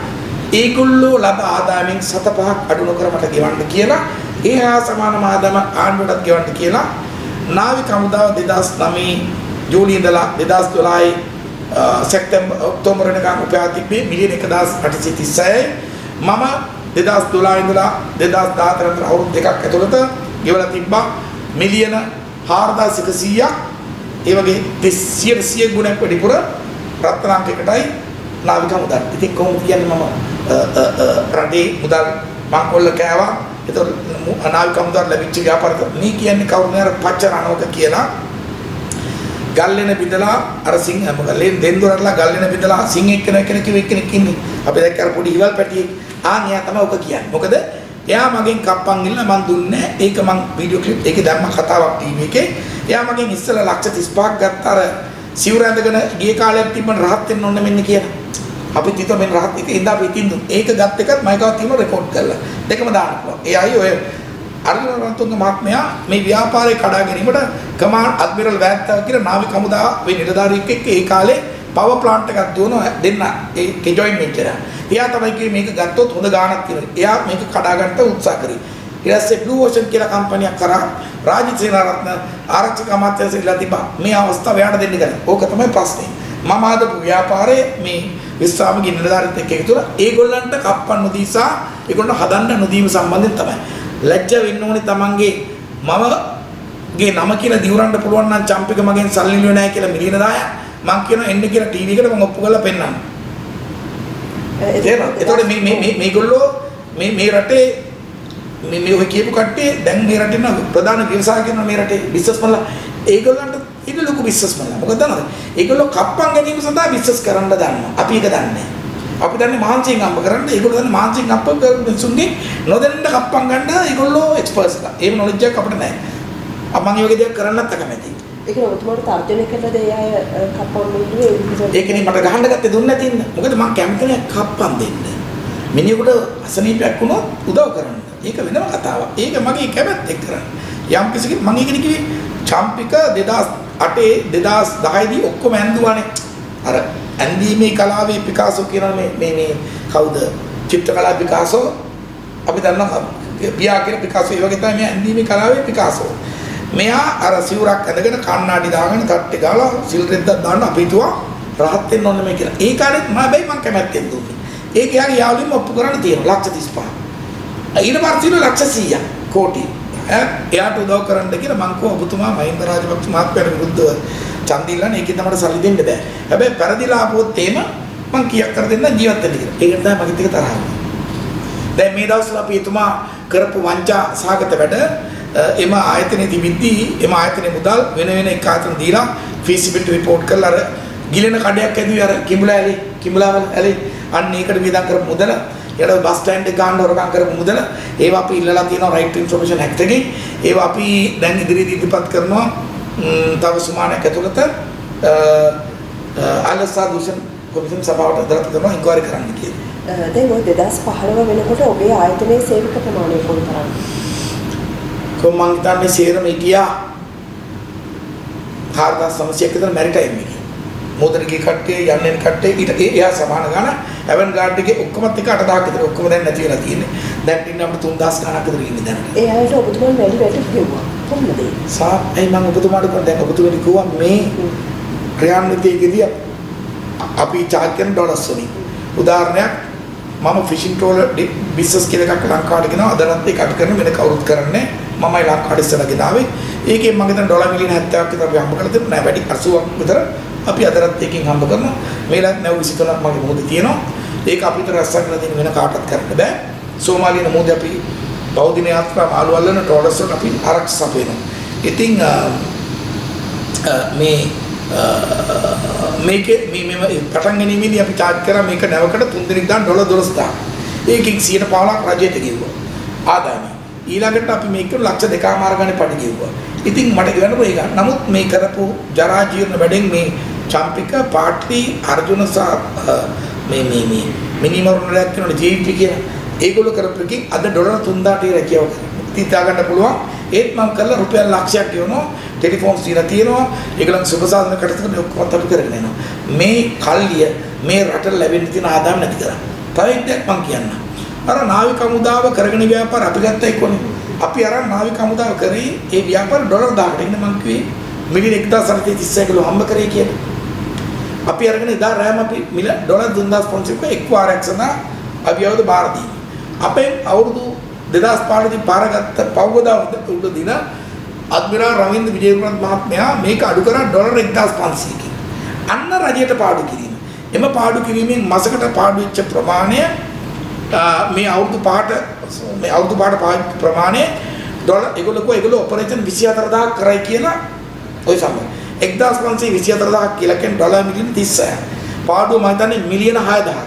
S2: ඒගොල්ලෝ ලබ ආදායමෙන් 7.5ක් අඩු නොකර මට ගෙවන්න කියලා ඒ හා සමාන ආදායම ආණ්ඩුවටත් ගෙවන්න කියලා නාවික හමුදාව 2009 ජූලි ඉඳලා 2012 සැප්තැම්බර් ඔක්තෝබර් වෙනකන් උපයා තිබ්බේ මිලියන 1836යි මම 2012 ඉඳලා 2014 අවුරුදු දෙකක් ඇතුළත ගෙවලා තිබ්බා මිලියන 4100ක් ඒ වගේ 100 ගුණයක් වැඩිපුර රත්නාංකයකටයි නාවික හමුදාව. ඉතින් කොහොමද කියන්නේ මම රටේ මුදල් මංකොල්ල කෑවා. ඒතකොට නාවික හමුදාවට ලැබිච්ච ව්‍යාපාරක මේ කියන්නේ කවුරුනේ අර පච්චරණවක කියලා ගල්ලෙන බිඳලා අර සිංහ ගල්ලෙන් දෙන්දොරටලා ගල්ලෙන බිඳලා සිංහ එක්කෙනෙක් ඉන්නේ. අපි දැක්ක අර පොඩි ඉවල් පැටියෙක්. එයා තමයි ඔක කියන්නේ. මොකද එයා මගෙන් කප්පන් ගිල්ල මන් දුන්නේ ඒක මං වීඩියෝ ක්ලිප් එකේ දැම්ම කතාවක් ටීවී එකේ. එයා මගෙන් ඉස්සෙල්ලා ලක්ෂ 35ක් ගත්ත අර සිවුර ඇඳගෙන ගිය කාලයක් තිබ්බන රහත් වෙන්න ඕන මෙන්න කියලා. අපිත් හිතුවා මෙන්න රහත් එක ඉඳලා අපි ඉතින් ඒක ගත් එකත් මයිකව තියෙනවා රෙකෝඩ් කරලා. දෙකම දාන්න පුළුවන්. ඒ අය ඔය අර්ජුන රණතුංග මහත්මයා මේ ව්‍යාපාරේ කඩා ගැනීමට කමාන්ඩ් අඩ්මිරල් වෑත්තා කියලා නාවික හමුදාවේ නිලධාරියෙක් එක්ක ඒ කාලේ පවර් ප්ලාන්ට් එකක් දුවන දෙන්න ඒ ජොයින් වෙච්චා. එයා තමයි කිව්වේ මේක ගත්තොත් හොඳ ගාණක් කියලා. එයා මේක කඩා ගන්න උත්සාහ කරේ. ඊට පස්සේ බ්ලූ ඕෂන් කියලා කම්පැනියක් කරා රාජිත් සේනාරත්න ආරක්ෂක අමාත්‍යාංශය ඉල්ලා තිබ්බා මේ අවස්ථාව එයාට දෙන්න කියලා. ඕක තමයි ප්‍රශ්නේ. මම ආදපු ව්‍යාපාරයේ මේ විශ්‍රාමගේ නිලධාරීත් එක්ක එකතු වෙලා ඒගොල්ලන්ට කප්පන් නොදීසා ඒගොල්ලන්ට හදන්න නොදීම සම්බන්ධයෙන් තමයි. ලැජ්ජ වෙන්න ඕනේ තමන්ගේ මමගේ නම කියලා දිවුරන්න පුළුවන් නම් චම්පික මගෙන් සල්ලි ලියුවේ නැහැ කියලා මිලියන 10ක් මං කියනවා එන්න කියලා ටීවී එකට මම ඔප්පු කරලා පෙන්නන්න. එතකොට මේගොල්ලෝ මේ රටේ මේ ඔය කියපු කට්ටිය දැන් මේ රටේ ඉන්න ප්‍රධාන ව්‍යවසාය කරන මේ රටේ බිස්නස්මන්ලා ඒගොල්ලන්ට ඉන්න ලොකු බිස්නස්මන්ලා. මොකද දන්නවද? ඒගොල්ලෝ කප්පන් ගැනීම සඳහා බිස්නස් කරන්න දන්නවා. අපි ඒක දන්නේ නැහැ. අපි දන්නේ මහන්සියෙන් අම්බ කරන්න. ඒගොල්ලෝ දන්නේ මහන්සියෙන් අම්බ කරන මිනිසුන්ගේ නොදැන්න කප්පන් ගන්න ඒගොල්ලෝ එක්ස්පර්ට්ස්ලා. ඒ නොලෙජ් එක අපිට නැහැ. මම මේ වගේ දේවල් කරන්නත් අකමැතියි.
S1: ඒක ඔබතුමාට තර්ජනය කළාද ඒ අය කප්පන් වලට
S2: ඒකනේ මට ගහන්න ගත්තේ දුන්නේ නැති ඉන්න. මොකද මම කැමති නැහැ කප්පන් දෙන්න. මිනිහෙකුට අසනීපයක් වුණොත් උදව් කරන්න. ඒක වෙනම කතාවක්. ඒක මගේ කැමැත්තෙන් කරන්නේ. යම් කිසි මම ඒකනේ කිව්වේ චම්පික 2008 2010 දී ඔක්කොම ඇඳුවානේ. අර ඇඳීමේ කලාවේ පිකාසෝ කියන මේ කවුද? චිත්‍රකලා පිකාසෝ අපි දන්නවා පියා කියන පිකාසෝ ඒ වගේ තමයි මේ ඇඳීමේ කලාවේ පිකාසෝ. මෙයා අර සිවුරක් ඇඳගෙන කණ්ණාඩි දාගෙන තට්ටේ ගාලා සිල් රෙද්දක් දාන්න අපි හිතුවා රහත් වෙන්න ඕනේ මේ කියලා. ඒ කාලෙත් මම බැයි මම කැමැත්තෙන් දුන්නේ. ඒක යාගේ යාළුවෝ ඔප්පු කරන්න තියෙනවා 35. ඊට පස්සේ ලක්ෂ 100ක් කෝටි. එයාට උදව් කරන්න කියලා මං කෝ ඔබතුමා මහින්ද රාජපක්ෂ මහත්මයාට විරුද්ධව ඡන්දිල්ලන්නේ ඒකෙන් තමයි සල්ලි දෙන්න බෑ. හැබැයි පෙරදිලා ආවොත් එහෙම මං කීයක් කර දෙන්න ජීවත් වෙන්න කියලා. ඒකට තමයි මගෙත් එක තරහ. දැන් මේ දවස්වල අපි එතුමා කරපු වංචා සහගත වැඩ එම ආයතනයේ තිබිද්දී එම ආයතනයේ මුදල් වෙන එක ආයතන දීලා feasibility report කරලා අර ගිලෙන කඩයක් ඇදුවේ අර කිඹුලාවල ඇලේ අන්න ඒකට වියදම් කරපු මුදල ඊට බස් ස්ටෑන්ඩ් එක ගන්න හොරකම් කරපු මුදල ඒවා අපි ඉල්ලලා තියෙනවා right to information act එකේ ඒවා අපි දැන් ඉදිරියේදී ඉදිරිපත් කරනවා තව සුමානයක් ඇතුළත අලසා දූෂණ කොමිෂන් සභාවට අදාළ කරනවා ඉන්ක්වයරි කරන්න කියලා.
S1: දැන් ඔය 2015 වෙනකොට ඔබේ ආයතනයේ සේවක ප්‍රමාණය කොහොමද?
S2: කොහොම මං හිතන්නේ සේරම හිටියා 4900ක් විතර මැරිටයිම් එකේ. මොදරගේ කට්ටිය යන්නේ කට්ටිය ඊට එයා සමාන ගාන ඇවන් ගාඩ් එකේ ඔක්කොමත් එක 8000ක් විතර ඔක්කොම දැන් නැති වෙලා තියෙන්නේ. දැන් ඉන්නේ අපිට 3000 ගානක් විතර ඉන්නේ දැන්.
S1: ඒ අයට ඔබතුමන් වැඩි වැඩි කිව්වා. කොහොමද ඒ?
S2: ඒ මම ඔබතුමාට දැන් ඔබතුමනි කිව්වා මේ ක්‍රියාන්විතයේදී අපි charge කරන ඩොලර්ස් වලින්. උදාහරණයක් මම ෆිෂින් ට්‍රෝලර් බිස්නස් කියලා එකක් ලංකාවට ගෙනාවා. අදටත් ඒක අට කරන වෙන කවුරුත් කරන්නේ මමයි ලංකාවට ඉස්සරහ ගෙනාවේ. ඒකෙන් මම හිතන ඩොලර් මිලියන 70ක් විතර අපි හම්බ කරලා තිබුණා. නෑ වැඩි 80ක් විතර අපි අදටත් එකකින් හම්බ කරනවා. මේලත් 93ක් මගේ මොහොතේ තියෙනවා. ඒක අපිට රැස්සක් කරලා තියෙන වෙන කාටවත් කරන්න බෑ. සෝමාලියේ මොහොතේ අපි බෞද්ධ යාත්‍රා මාළු අල්ලන ට්‍රෝලර්ස් වල අපි ආරක්ෂා වෙනවා. ඉතින් මේකේ මේ පටන් ගැනීමේදී අපි charge කරා මේක නැවකට 3 දිනක් දාන ඩොලර් 12000. ඒකෙන් 115ක් රජයට ගෙවුවා. ආදායම. ඊළඟට අපි මේක ලක්ෂ 2.5 ගණන් පඩි ගෙවුවා. ඉතින් මට කියන්න බෑ ඒක. නමුත් මේ කරපු ජරා ජීර්ණ වැඩෙන් මේ චම්පික පාටි අර්ජුන මේ මිනිමරුණලක් කියන ජීවිත කියන ඒගොල්ලෝ කරපු එකකින් අද ඩොලර් 3000ට රැකියාව කරනවා. තිතා ගන්න පුළුවන්. ඒත් මම කළා රුපියල් ලක්ෂයක් ගෙවනවා. ටෙලිෆෝන් සීලා තියෙනවා. ඒගොල්ලන් සුබසාධන කටයුතු ඔක්කොම අපි කරගෙන යනවා. මේ කල්ලිය මේ රට ලැබෙන්න තියෙන ආදායම නැති කරා. තව එකක් මම කියන්නම්. අර නාවික හමුදාව කරගෙන ව්‍යාපාර අපි ගත්තා එක්කනේ. අපි අර නාවික හමුදාව කරේ ඒ ව්‍යාපාර ඩොලර් 1000කට ඉන්න මම කිව්වේ මිලියන 1730 කිලෝ හම්බ කරේ කියලා. අපි අරගෙන ඉදා රෑම අපි ඩොලර් 3500ක එක් වාරයක් සඳහා අභියෝග බාර දීලා. අපේ අවුරුදු 2015 දී පාරගත්ත පවවදා උඩ දින අද්මිරාල් රවින්ද්‍ර විජේකුමාර මහත්මයා මේක අඩු කරා ඩොලර් 1500කින්. අන්න රජයට පාඩු කිරීම. එම පාඩු කිරීමෙන් මාසකට පාඩු වෙච්ච ප්‍රමාණය මේ අවුරුදු පාට ප්‍රමාණය ඩොලර් ඒගොල්ලෝ ඔපරේෂන් 24000ක් කරයි කියලා ඔය සම්බන්ධ 1524,000 කියලා කියන ඩොලර් මිලියන 36ක්. පාඩුව මම හිතන්නේ මිලියන 6000ක්.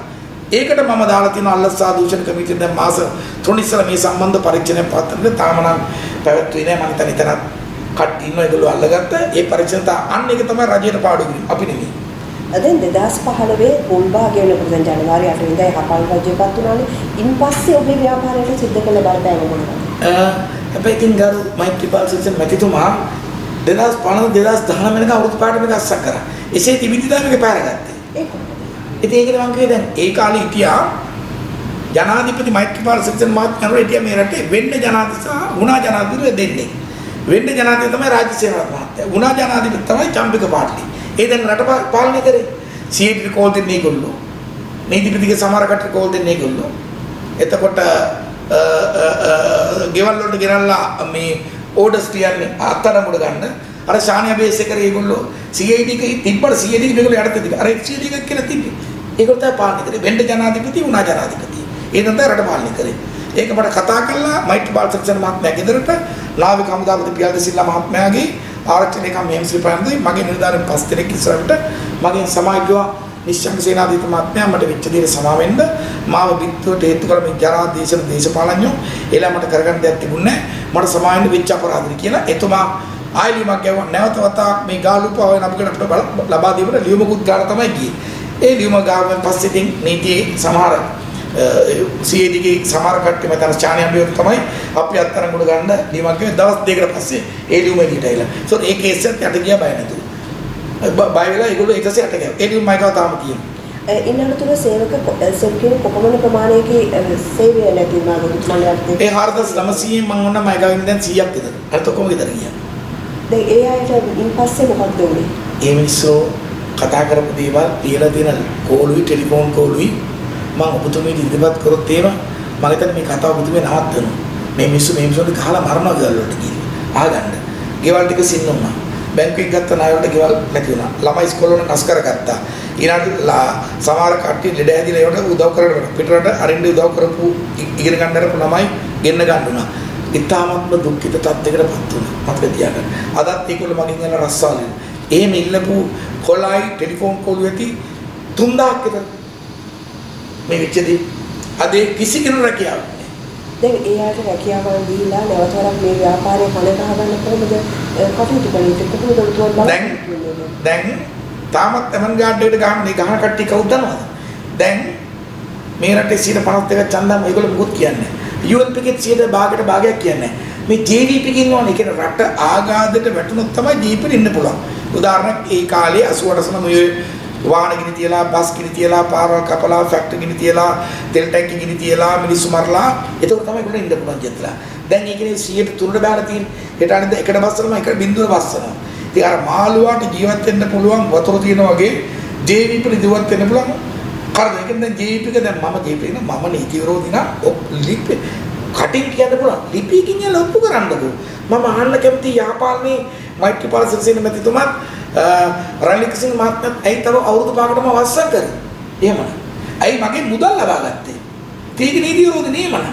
S2: ඒකට මම දාලා තියෙන අල්ලසා දූෂණ කමිටුවෙන් දැන් මාස 3 ඉස්සර මේ සම්බන්ධ පරීක්ෂණයක් පවත්වන්න තාම නම් පැවැත්වුවේ නෑ. මම හිතන්නේ එතනත් කට්ටිය ඉන්නවා ඒගොල්ලෝ අල්ලගත්ත. ඒ පරීක්ෂණ අන්න ඒක තමයි රජයට පාඩු කිරීම. අපි නෙමෙයි.
S1: දැන් 2015 පොල්භාගය වෙනකොට දැන් ජනවාරි 8 වෙනිදා හපල් රජයපත් වුණානේ. ඉන්පස්සේ ඔබේ ව්‍යාපාරයට සිද්ධ කළ බලපෑම මොනවද?
S2: හැබැයි ඉතින් ගරු මෛත්‍රීපාල සිරිසේන මැතිතුමා 2015 2019 වෙනකම් අවුරුදු පාට මේක අස්සක් කරා. එසේ තිබිද්දි තමයි මේක පාරගත්තේ.
S1: ඒක
S2: ඉතින් ඒකනේ මම කිව්වේ දැන් ඒ කාලේ හිටියා ජනාධිපති මෛත්‍රීපාල සිරිසේන මහත්මයා හිටියා මේ රටේ වෙන්න ජනාධිපති සහ වුණා ජනාධිපති දෙන්නේ. වෙන්න ජනාධිපති තමයි රාජසේනාරත්න මහත්තයා. වුණා ජනාධිපති තමයි චම්පික පාටලි. ඒ දැන් රට පාලනය කරේ. CID කෝල් දෙන්නේ ඒගොල්ලෝ. නීතිපතිගේ සමහර කටට කෝල් දෙන්නේ ඒගොල්ලෝ. එතකොට ගෙවල් වලට ගෙනල්ලා මේ ඕඩර්ස් කියන්නේ අත්අඩංගුවට ගන්න. අර ශානිය බේස් එකේ ඒගොල්ලෝ CID එකේ තිබ්බට CID එක මේගොල්ලෝ යටතේ තිබ්බා. අර CID එකක් කියලා තිබ්බේ. ඒගොල්ලෝ තමයි පාලනය කරේ. වෙන්න ජනාධිපති වුණා ජනාධිපති. ඒ තමයි රට පාලනය කරේ. ඒක මට කතා කළා මෛත්‍රීපාල සක්සන මහත්මයා ගෙදරට නාවික හමුදාපති පියාද සිල්ලා මහත්මයාගේ ආරක්ෂක ලේකම් මෙහෙම්සිරි ප්‍රාන්තේ මගේ නිලධාරීන් 5 දෙනෙක් ඉස්සරහට මගෙන් සමාජිකව නිශ්චංග සේනාධිපති මහත්මයා මට වෙච්ච දේ සමාවෙන්න මාව බිත්තුවට හේතු කර මේ ජරා දේශන දේශපාලඥයෝ එලා මට කරගන්න දෙයක් තිබුණේ නැහැ මට සමාවෙන්න වෙච්ච අපරාධෙ කියලා එතුමා ආයිලිමක් ගැවුවා නැවත වතාවක් මේ ගාලුපාවෙන් අපිට ලබා දීමට ලියුමකුත් ගාලා තමයි ගියේ ඒ ලියුම ගාවෙන් පස්සේ ඉතින් නීතියේ සමහර CADගේ සමහර කට්ටිය මතන චාණ්‍යම්බියෝ තමයි අපි අත්තරංගුඩ ගන්න ලියුමක් ගෙවුවා දවස් දෙකකට පස්සේ ඒ ලියුම එළියට ඇවිල්ලා සෝ ඒ කේස් එකත් යට ගියා බය නැතුව බය වෙලා ඒගොල්ලෝ ඊට පස්සේ යට ගියා ඒ ලියුම මයිකව තාම තියෙනවා
S1: ඉන්නතුන සේවකයන් කොපමණ ප්‍රමාණයක සේවය ලැබීමක් උත්මලයක්
S2: ඒ 4900 මම ඔන්න මයිකවෙන් දැන් 100ක් විතර අර ඔක්කොම ගෙදර ගියා
S1: දැන් ඒ අයට ඉන්පස්සේ මොකක්ද උනේ
S2: ඒ මිනිස්සු කතා කරපු දේවල් කියලා තියෙන කෝලුයි ටෙලිෆෝන් කෝලුයි මම ඔබතුමී ඉදිරිපත් කරොත් එහෙම මම හිතන්නේ මේ කතාව ඔබතුමී නවත්තනවා මේ මිනිස්සුන්ට ගහලා මරනවා ගෙවල් වලට ගිහින් ආගන්න ගෙවල් ටික සින්න වුණා බැංකුවෙන් ගත්ත ණය වලට ගෙවල් නැති වුණා ළමයි ඉස්කෝල වල නස් කරගත්තා ඊළඟට සමහර කට්ටිය ලෙඩ හැදිලා ඒවට උදව් කරගෙන පිටරට අරින්න උදව් කරපු ඉගෙන ගන්න අරපු ළමයි ගෙන්න ගන්න වුණා ඉතාමත්ම දුක්ඛිත තත්යකටපත් වුණා මතක තියාගන්න අදත් ඒගොල්ලෝ මගෙන් යන රස්සාවලින් එහෙම ඉල්ලපු කොලයි ටෙලිෆෝන් කෝල් වෙති 3000ක් විතර මේ විච්චදී අද කිසි කෙනෙකු රැකියාවක්
S1: දැන් ඒ ආයත රැකියාවන් දීලා නැවතවරක් මේ ව්‍යාපාරය කන ගහ ගන්න කොහොමද කටයුතු කරන්නේ කොහොමද උතුම්
S2: දැන් තාමත් එමන් ගාඩ් එකට ගහන්නේ ගහන කට්ටිය කවුද දන්නවද දැන් මේ රටේ 52% ඡන්දම් ඒගොල්ලෝ මුකුත් කියන්නේ UNP එකේ 100% භාගයක් කියන්නේ මේ JVP කියනවනේ කියන රට ආගාදයට වැටුනොත් තමයි JVP ඉන්න පුළුවන් උදාහරණයක් ඒ කාලේ 88 සන මේ වාහන ගිනි තියලා බස් ගිනි තියලා පාරවල් කපලා ෆැක්ටරි ගිනි තියලා තෙල් ටැංකි ගිනි තියලා මිනිස්සු මරලා ඒක තමයි ගොඩ ඉන්න පුළුවන් ජෙත්ලා දැන් ඒකනේ 103ට බෑලා තියෙන්නේ හෙට අනිද්ද එකට බස්සනවා එක බින්දුවර බස්සනවා ඉතින් අර මාළුවාට ජීවත් වෙන්න පුළුවන් වතුර තියෙනා වගේ JVP ජීවත් වෙන්න පුළුවන් කරද ඒකෙන් දැන් JVP එක දැන් මම JVP නේ මම නීති විරෝධී නා ලිපි කටින් කියන්න පුළුවන් ලිපියකින් යලා ඔප්පු කරන්නකෝ මම අහන්න කැමති යාපාලනේ මෛත්‍රීපාල සිරිසේන මැතිතුමත් රනිල්කසිංහ මහත්මයාත් ඇයි තව අවුරුදු 5කටම වස්සම් කරේ එහෙමයි ඇයි මගේ මුදල් ලබා ගත්තේ තීක නීති විරෝධී නේමන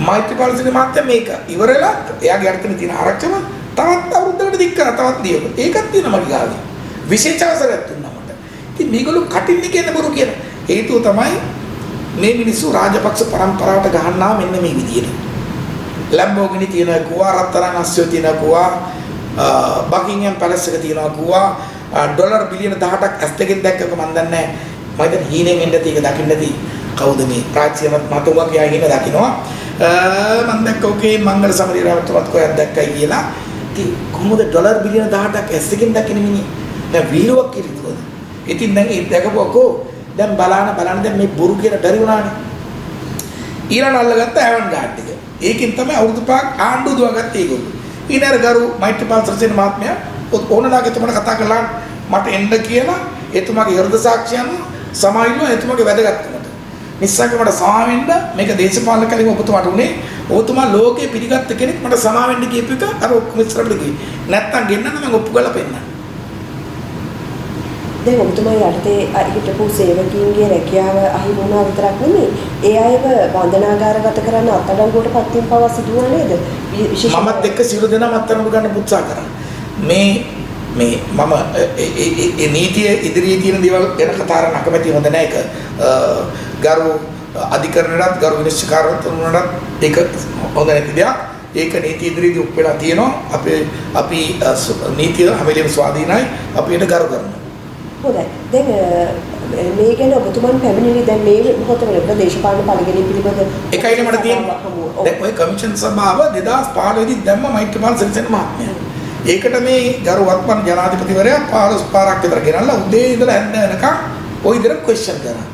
S2: මෛත්‍රීපාල සිරිසේන මහත්මයා මේක ඉවරලා එයාගේ අර්ථනේ තියෙන ආරක්ෂම තවත් අවුරුද්දකට දික් කරා තවත් දියුණු ඒකත් තියෙනවා මගේ ගාවේ විශේෂ අවසරයක් දුන්නා මට ඉතින් මේගොල්ලෝ කටින් කියන බොරු කියන හේතුව තමයි මේ මිනිස්සු රාජපක්ෂ පරම්පරාවට ගහන්නා මෙන්න මේ විදියට ලැම්බෝගිනි තියෙනවා කුවා රත්තරන් අස්සෝ තියෙනවා කුවා බකින්ගම් පැලස් එක තියෙනවා කුවා ඩොලර් බිලියන 18ක් ඇස් දෙකෙන් දැක්කක මන් දන්නේ නැහැ මම දැන් හීනෙන් එන්න තියෙක දකින්න තියෙයි කවුද මේ ප්‍රාචීනවත් මතුවා කියා හින දකින්නවා මම දැක්ක ඔකේ මංගල සමරිරවතුවත් කොහෙන්ද දැක්කයි කියලා ඉතින් කොහොමද ඩොලර් බිලියන 18ක් ඇස් දෙකෙන් දකින්න මිනිහ දැන් වීරුවක් කිරිතුවද ඉතින් දැන් ඒ දැකපුවකෝ දැන් බලන්න දැන් මේ බොරු කියන බැරි වුණානේ ඊළඟ අල්ලගත්ත ඇවන් ගාඩ් එක ඒකෙන් තමයි අවුරුදු 5ක් ආණ්ඩුව දුවගත්තේ ඒගොල්ලෝ ඊනර ගරු මෛත්‍රීපාල සිරිසේන මහත්මයා ඕනලාගේ එතුමාට කතා කළා මට එන්න කියලා එතුමාගේ හෘද සාක්ෂියන් සමාවිල්ල එතුමාගේ වැදගත්කමට නිස්සංග මට සමාවෙන්න මේක දේශපාලන කලින් ඔබතුමාට උනේ ඔබතුමා ලෝකේ පිළිගත්ත කෙනෙක් මට සමාවෙන්න කියපු එක අර ඔක්කොම ඉස්සරහට ගියේ නැත්තම් ගෙන්නන්න මම ඔප්පු කරලා පෙන්නන්න
S1: දැන් ඔබතුමා යටතේ හිටපු සේවකීන්ගේ රැකියාව අහිමි වුණා විතරක් නෙමෙයි ඒ අයව බන්ධනාගාරගත කරන්න අත්අඩංගුවට පත්වීම පවා සිදු වුණා නේද
S2: මමත් එක්ක සියලු දෙනාම අත්අඩංගුවට ගන්න උත්සාහ කරා මේ මම ඒ නීතිය ඉදිරියේ තියෙන දේවල් ගැන කතා කරන්න අකමැති හොඳ නැහැ ඒක ගරු අධිකරණයටත් ගරු විනිශ්චයකාරතුමනටත් ඒක හොඳ නැති දෙයක් ඒක නීති ඉදිරියේදී උප්පෙලා තියෙනවා අපි නීතිය හැමලෙම ස්වාධීනයි අපි ඒක ගරු කරනවා
S1: හොඳයි දැන් මේ ගැන ඔබතුමන් පැමිණිලි දැන් මේ මොහොතේ දේශපාලන පරිගණක පිළිබඳ
S2: එකයිනේ මට තියෙන්නේ දැන් ඔය කමිෂන් සභාව 2015 දී දැම්ම මෛත්‍රීපාල සිරිසේන මහත්මයා ඒකට මේ ගරු වත්මන් ජනාධිපතිවරයා 15 පාරක් විතර ගෙනල්ලා උදේ ඉඳලා හැන්ද වෙනකම් ওই විතර ක්වෙස්චන් කරා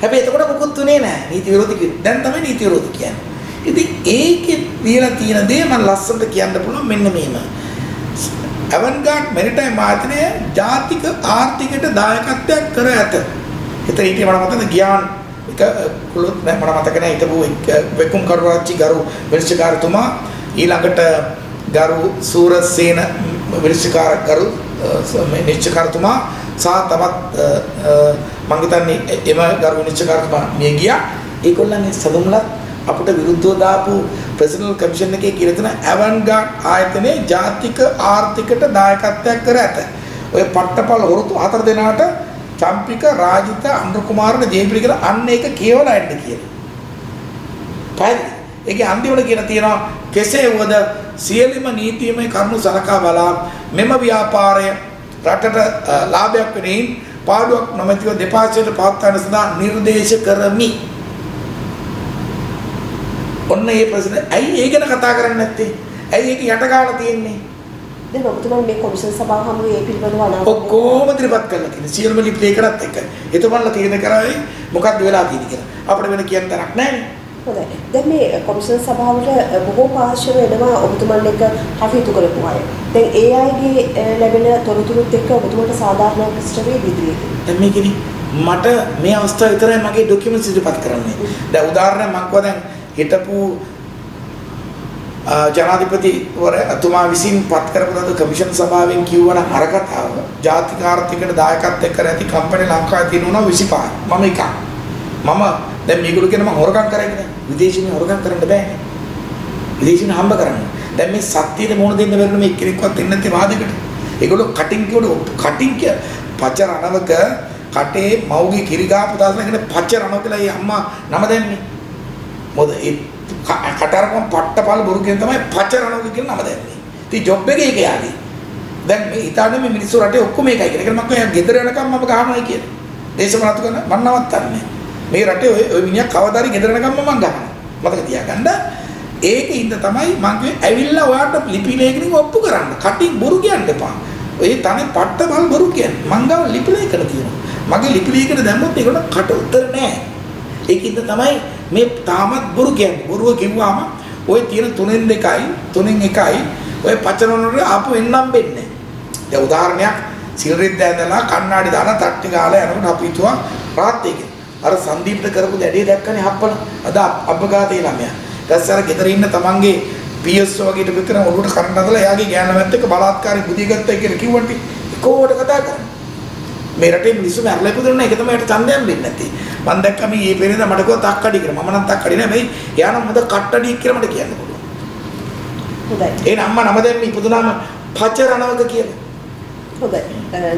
S2: හැබැයි එතකොට මොකුත් උනේ නැහැ නීති විරෝධී කියන්නේ දැන් තමයි නීති විරෝධී කියන්නේ ඉතින් ඒකේ දීලා තියෙන දේ මම ලස්සනට කියන්න පුළුවන් මෙන්න මේම අවන්ගාඩ් මෙරිටයිම් ආයතනය ජාතික ආර්ථිකයට දායකත්වයක් කර ඇත. ඒතර ඊටේ මට මතකද ගියාන් එක කුලොත් මට මතක නැහැ හිටපු වෙකුම් කරුරාච්චි ගරු විනිශ්චයකාරතුමා ඊළඟට ගරු සූරසේන විනිශ්චයකාර ගරු විනිශ්චයකාරතුමා සහ තවත් මම හිතන්නේ එම ගරු විනිශ්චයකාරතුමා මිය ගියා. ඒගොල්ලන්ගේ සඳුන්ලත් අපිට විරුද්ධව දාපු ප්‍රෙසිඩන්ටල් කමිෂන් එකේ කියලා තියෙන ඇවන්ගාඩ් ආයතනයේ ජාතික ආර්ථිකට දායකත්වයක් කර ඇත. ඔය පට්ටපල් හොරතු 4 දෙනාට චම්පික රාජිත අනුර කුමාරට ජේපිලි කියලා අන්න ඒක කියවලා යන්න කියලා. පැහැදිලි. ඒකේ අන්තිමට කියන තියෙනවා කෙසේ වුවද සියලුම නීතිමය කරුණු සලකා බලා මෙම ව්‍යාපාරය රටට ලාභයක් වෙනින් පාඩුවක් නොමැතිව දෙපාර්ශ්වයට පවත්වන සඳහා නිර්දේශ කරමි. ඔන්න ඒ ප්‍රශ්නේ ඇයි ඒ ගැන කතා කරන්නේ නැත්තේ? ඇයි ඒක යට ගාලා තියෙන්නේ?
S1: දැන් ඔබතුමා මේ කොමිෂන් සභාව හමුවේ ඒ පිළිබඳව අනාගතය
S2: ඔක්කොම ඉදිරිපත් කරලා තියෙන සියලුම ලිපි කරත් එක්ක. එතකොටලා තීරණය කරායි මොකක්ද වෙලා තියෙන්නේ කියලා. අපිට වෙන කියන්න තරක් නැහැ.
S1: හොඳයි. දැන් මේ කොමිෂන් සභාවට බොහෝ පාර්ශ්ව වෙනවා ඔබතුමන් එක්ක කටයුතු කරපු අය. දැන් ඒ අයගේ ලැබෙන තොරතුරුත් එක්ක ඔබතුමන්ට සාධාරණ ප්‍රශ්න වේවි ඉදිරියට.
S2: දැන් මේකෙදි මට මේ අවස්ථාව විතරයි මගේ ડોකියුමන්ට්ස් ඉදිරිපත් කරන්නේ. දැන් උදාහරණයක් මම කිව්වා දැන් හිටපු ජනාධිපතිවරයා විසින් පත් කරපු දඩ කමිෂන් සභාවෙන් කිව්වනම් අර කතාව ජාතික ආර්ථිකයට දායකත්වයක් කර ඇති කම්පැනි ලංකාවේ තියෙනවා 25. මම එකක්. මම දැන් මේගොල්ලෝ කියන මම හොරගම් කරන්නේ නැහැ. විදේශින් හොරගම් කරන්න බෑනේ. විදේශින් හම්බ කරන්න. දැන් මේ සත්‍යයට මොන දෙන්න බැරිනේ මේ එක්කෙනෙක්වත් එන්නේ නැති වාදයකට. ඒගොල්ලෝ කටින් කියවල කටින් කිය පච රණවක කටේ මව්ගේ කිරිගාපු දාසනගෙන පච රණව කියලා ඒ අම්මා නම දැම්මේ. මොකද ඒ කටරකම් පට්ටපල් බොරු කියන තමයි පච රණවක කියන නම දැම්මේ. ඉතින් ජොබ් එකේ ඒක යාදී. දැන් මේ හිතාන්නේ මේ මිනිස්සු රටේ ඔක්කොම ඒකයි කියලා. ඒක මම කියනවා ගෙදර යනකම් මම ගහනවා කියලා. දේශපාලනතු කරන මම නවත්තන්නේ. මේ රටේ ඔය මිනිහා කවදාරි ගෙදර යනකම් මම ගහනවා. මතක තියාගන්න. ඒකින්ද තමයි මම කිව්වේ ඇවිල්ලා ඔයාට ලිපි ලේඛනින් ඔප්පු කරන්න. කටින් බොරු කියන්න එපා. ඔය තනේ පට්ටපල් බොරු කියන්නේ. මං ගාව ලිපි ලේඛන තියෙනවා. මගේ ලිපි ලේඛන දැම්මොත් ඒකට කට උත්තර නැහැ. ඒකින්ද තමයි මේ තාමත් බොරු කියන්නේ. බොරුව කිව්වම ඔය තියෙන 3න් 2යි 3න් 1යි ඔය පචරනවල ආපු එන්නම් වෙන්නේ. දැන් උදාහරණයක් සිල්රිත් දැඳලා කණ්ණාඩි දාලා තට්ටි ගාලා යනකොට අපි හිතුවා රාත් එකේ අර සංදීප්ට කරපු දැඩේ දැක්කනේ හප්පල අද අබ්බගාතේ ළමයා. ඊටස්සේ අර ගෙදර ඉන්න තමන්ගේ PSO වගේට විතර ඔළුවට කරන්න හදලා එයාගේ ගෑනමැත් එක්ක බලාත්කාරී බුදිය ගත්තා කියලා කිව්වට කොහොමද කතා කරන්නේ? මේ රටේ මිනිස්සු මැරලා ඉපදුණා ඒක තමයි යට ඡන්දයක් දෙන්නේ නැති. මම දැක්කම මේ පෙරේද මට කිව්වා තක්කඩි කියලා. මම නම් තක්කඩි නෑ මේ එයා නම් හොඳ කට්ටඩි කියලා මට කියන්න පුළුවන්. හොඳයි. ඒ අම්මා නම දැම්ම ඉපදුනාම පච රණවක කියලා.
S1: හොඳයි.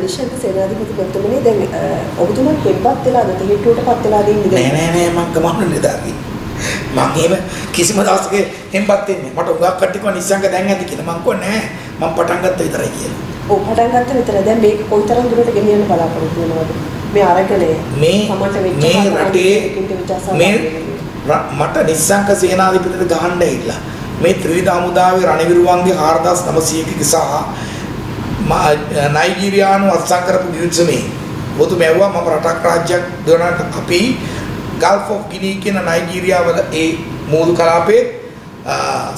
S1: නිශාන්ත සේනාධිපතිතුමනි දැන් ඔබතුමන් හෙම්පත් වෙලාද තෙහෙට්ටුවටපත් වෙලාද ඉන්නේ?
S2: නෑ මම ගමන් නිදාගි. මම එහෙම කිසිම දවසක හෙම්පත් වෙන්නේ. මට උගක් කට්ටිය කිව්වා නිශ්ශංක දැන් ඇති කියලා. මම කිව්වා නෑ මම පටන් ගත්ත විතරයි කියලා.
S1: ඔව් පටන් ගත්ත විතර. දැන් මේක කොයිතරම් දුරට ගෙනියන්න බලාපොරොත්තු වෙනවද? මේ අරගලය
S2: මේ රටේ මේ මට නිශ්ශංක සේනාධිපතිට ගහන්න ඇවිල්ලා මේ ත්‍රිවිධ හමුදාවේ රණවිරුවන්ගේ 4900ක සහ නයිජීරියානු අත්සන් කරපු ගිවිසුමේ බොතු මැව්වා මම රටක් රාජ්‍යයක් දෙවනට අපි ගල්ෆ් ඔෆ් ගිනි කියන නයිජීරියාවල ඒ මූදු කලාපයේ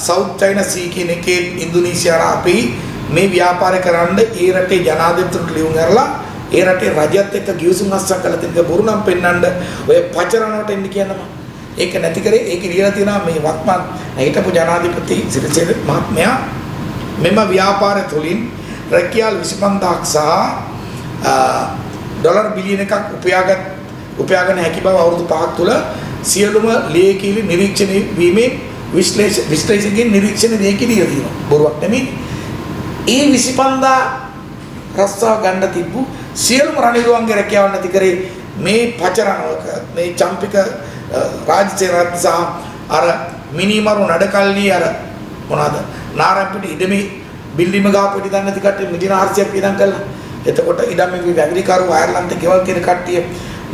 S2: සවුත් චයිනා සී කියන එකේ ඉන්දුනීසියාලා අපි මේ ව්‍යාපාරය කරන්න ඒ රටේ ජනාධිපතිතුමට ලියුම් කරලා ඒ රටේ රජයත් එක්ක ගිවිසුම් අත්සන් කළා තියෙන බොරු නම් පෙන්නන්න ඔය පචරණවට එන්න කියනවා. ඒක නැති කරේ ඒක ලියලා තියෙනවා මේ වත්මන් හිටපු ජනාධිපති සිරිසේන මහත්මයා මෙම ව්‍යාපාරය තුලින් රැකියාල් 25000ක් සහ ඩොලර් බිලියන එකක් උපයාගෙන හැකි බව අවුරුදු 5ක් තුළ සියලුම ලේඛිලි නිරීක්ෂණය වීමෙන් විශ්ලේෂකයන් නිරීක්ෂණ ලේඛිලිය තියෙනවා. බොරුවක් නෙමෙයි. ඒ 25000 රස්සාව ගන්න තිබ්බු සියලුම රණවිරුවන්ගේ රැකියාව නැති කරේ මේ පචරණවක මේ චම්පික රාජසේනරත්න සහ අර මිනිමරු නඩකල්ලි අර මොනවාද නාරම්පිට ඉඩමේ බිල්ඩිම ගාපු ඉඳන් නැති කට්ටිය මිලියන 400ක් ඉඳන් කළා. එතකොට ඉඩම් මේ වැගිරිකරු අයර්ලන්තේ ගෙවල් කියන කට්ටිය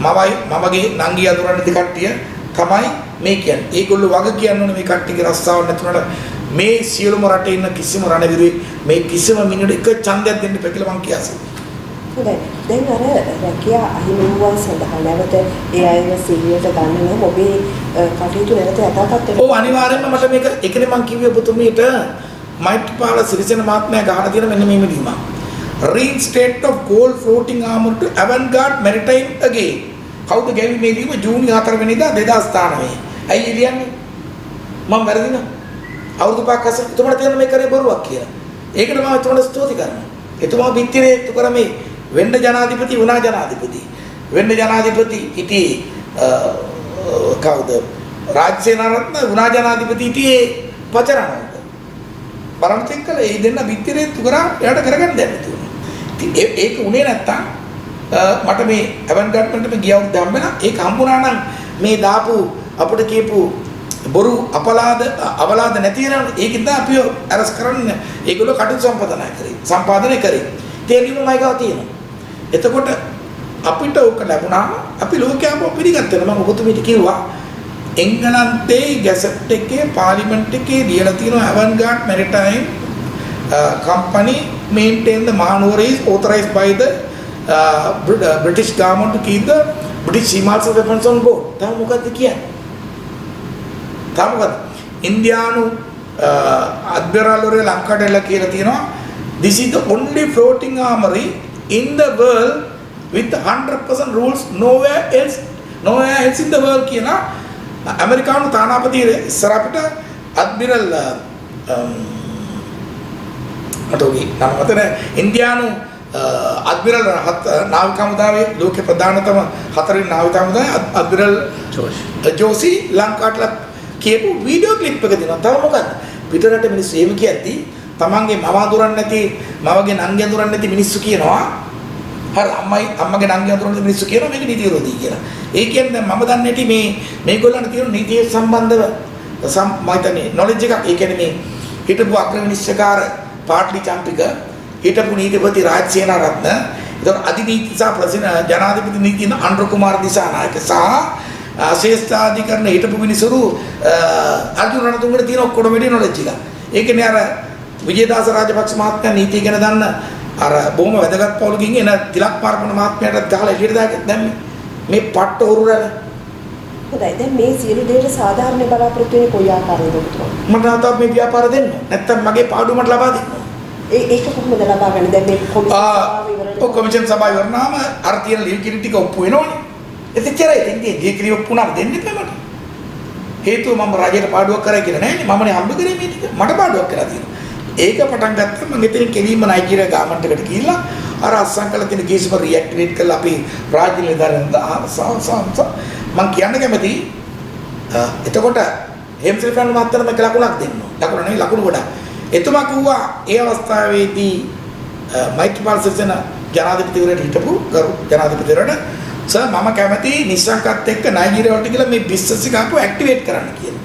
S2: මමගේ නංගි අඳුරන නැති කට්ටිය තමයි මේ කියන්නේ. ඒගොල්ලෝ වග කියන්නේ මේ කට්ටියගේ රස්සාව නැතුනට මේ සියලුම රටේ ඉන්න කිසිම රණවිරුවේ මේ කිසිම මිනිහෙකුට එක ඡන්දයක් දෙන්න බැහැ කියලා මං කියනවා.
S1: හොඳයි. දැන් අර රැකියා අහිමිවුවන් සඳහා නැවත ඒ අයව සිහියට ගන්න නම් ඔබේ කටයුතු නැවත යථාර්ථයට
S2: ඔව් අනිවාර්යෙන්ම මට මේක ඒකනේ මං කිව්වේ ඔබතුමීට මෛත්‍රීපාල සිරිසේන මහත්මයා ගහලා තියෙන මෙන්න මේ මෙදීම. Reinstate of gold floating armor to Avangard Maritime again. කවුද ගැවි මේ දීම ජූනි 4 වෙනිදා 2019. ඇයි ලියන්නේ? මම වැරදිද? අවුරුදු 5ක් අස්සේ එතුමාට තේරෙන මේ කරේ බොරුවක් කියලා. ඒකට මම එතුමාට ස්තුති කරනවා. එතුමා පිටිරේ එතු කරමේ වෙන්න ජනාධිපති වුණා ජනාධිපති. වෙන්න ජනාධිපති හිටියේ කවුද රාජ්‍ය සේනාරත්න වුණා ජනාධිපති හිටියේ පචරණවක. බලන්න චෙක් කළා ඒ දෙන්න පිටිරේත්තු කරා එයාට කරගන්න දැන් තුනේ. ඉතින් ඒක උනේ නැත්තම් මට මේ ඇවන්ගාඩ්මන්ට් එකේ ගිය අවුරුද්ද හම්බෙලා ඒක හම්බුණා නම් මේ දාපු අපිට කියපු බොරු අවලාද නැති වෙනවා. ඒකෙන් තමයි අපි අරස් කරන්නේ. ඒගොල්ලෝ කටයුතු සම්පාදනය කරේ. තේලිමයි ගාව තියෙනවා. එතකොට අපිට ඕක ලැබුණාම අපි ලෝකයාම පිළිගත්තා. මම ඔබතුමීට කිව්වා එංගලන්තයේ ගැසට් එකේ පාර්ලිමේන්තු එකේ ලියලා තියෙනවා avantgarde maritime company maintain the maneuver is authorized by the British government to keep the British sea marshal weapons on board. තාම මොකද්ද කියන්නේ? තාම මොකද්ද? ඉන්දියානු අද්මිරාල් වරේ ලංකාවට එලා කියලා තියෙනවා this is the only floating armory in the world with 100% rules nowhere else in the world කියලා ඇමරිකානු තානාපති ඉස්සර අපිට අද්මිරල් අතෝගේ නමතන ඉන්දියානු අද්මිරල් නාවික හමුදාවේ ලෝක ප්‍රධානතම හතරවෙනි නාවික හමුදාවේ අද්මිරල් ජෝසි ලංකාවට කියපු වීඩියෝ ක්ලිප් එක දෙනවා. තව මොකක්ද? පිටරට මිනිස්සු එහෙම කියද්දී තමන්ගේ මව අඳුරන්නේ නැති මවගේ නංගි අඳුරන්නේ නැති මිනිස්සු කියනවා හරි අම්මගේ නංගි අඳුරන්නේ නැති මිනිස්සු කියනවා මේක නීති විරෝධී කියලා. ඒ කියන්නේ දැන් මම දන්නේ නැටි මේගොල්ලන්ට තියෙන නීතිය සම්බන්ධව මම හිතන්නේ නොලෙජ් එකක්. ඒ කියන්නේ මේ හිටපු අග්‍රවිනිශ්චයකාර පාට්ලි චම්පික හිටපු නීතිපති රාජ් සේනාරත්න ඒතර අධිනීති සහ ජනාධිපති නීතින අනුර කුමාර දිසානායක සහ ශේෂ්ඨාධිකරණ හිටපු මිනිසුරු අර්ජුන රණතුංගට තියෙන ඔක්කොම වැඩි නොලෙජ් එක. ඒ කියන්නේ අර විජේදාස රාජපක්ෂ මහත්මයා නීතිය ගැන දන්න අර බොහොම වැදගත් පවුලකින් එන තිලක් පාර්පණ මහත්මයාට ගහලා එළියට දාගෙන දැම්මේ මේ පට්ට උරුරල.
S1: හොඳයි දැන් මේ සියලු දේට සාධාරණ බලාපොරොත්තු වෙන්නේ කොයි ආකාරයකද පුතුමා?
S2: මට නැවතත් මේ ව්‍යාපාර දෙන්න. නැත්තම් මගේ පාඩුව මට ලබා දෙන්න.
S1: ඒක කොහොමද ලබා ගන්නේ? දැන් මේ
S2: කොමිෂන් සභාව ඉවරනාම අර තියෙන ලියකිරි ටික ඔප්පු වෙනවනේ. එතෙච්චරයි දෙන්නේ ලියකිරි ඔප්පු වුණාම දෙන්නේ නැහැ මට. හේතුව මම රජයට පාඩුවක් කරා කියලා නෑනේ. මමනේ හම්බ කරේ මේ ටික. මට පාඩුවක් කරලා තියෙනවා. ඒක පටන් ගත්තා මම එතනින් කෙලින්ම නයිජීරියා ගාමන්ට් එකට ගිහිල්ලා අර අස්සම් කළ තියෙන ගේස් වල රියැක්ටිවේට් කරලා අපි රාජ්‍ය නිලධාරීන් මම කියන්න කැමති එතකොට හෙම්සිල්ෆන් මහත්තයාට මේක ලකුණක් දෙන්න. ලකුණ නෙවෙයි ලකුණු ගොඩක්. එතුමා කිව්වා ඒ අවස්ථාවේදී මයිත්‍රීපාල සිරිසේන ජනාධිපතිවරයාට හිටපු ගරු ජනාධිපතිවරයාට සර් මම කැමති නිශ්ශංකත් එක්ක නයිජීරියා වලට ගිහලා මේ බිස්නස් එක අපෝ ඇක්ටිවේට් කරන්න කියලා.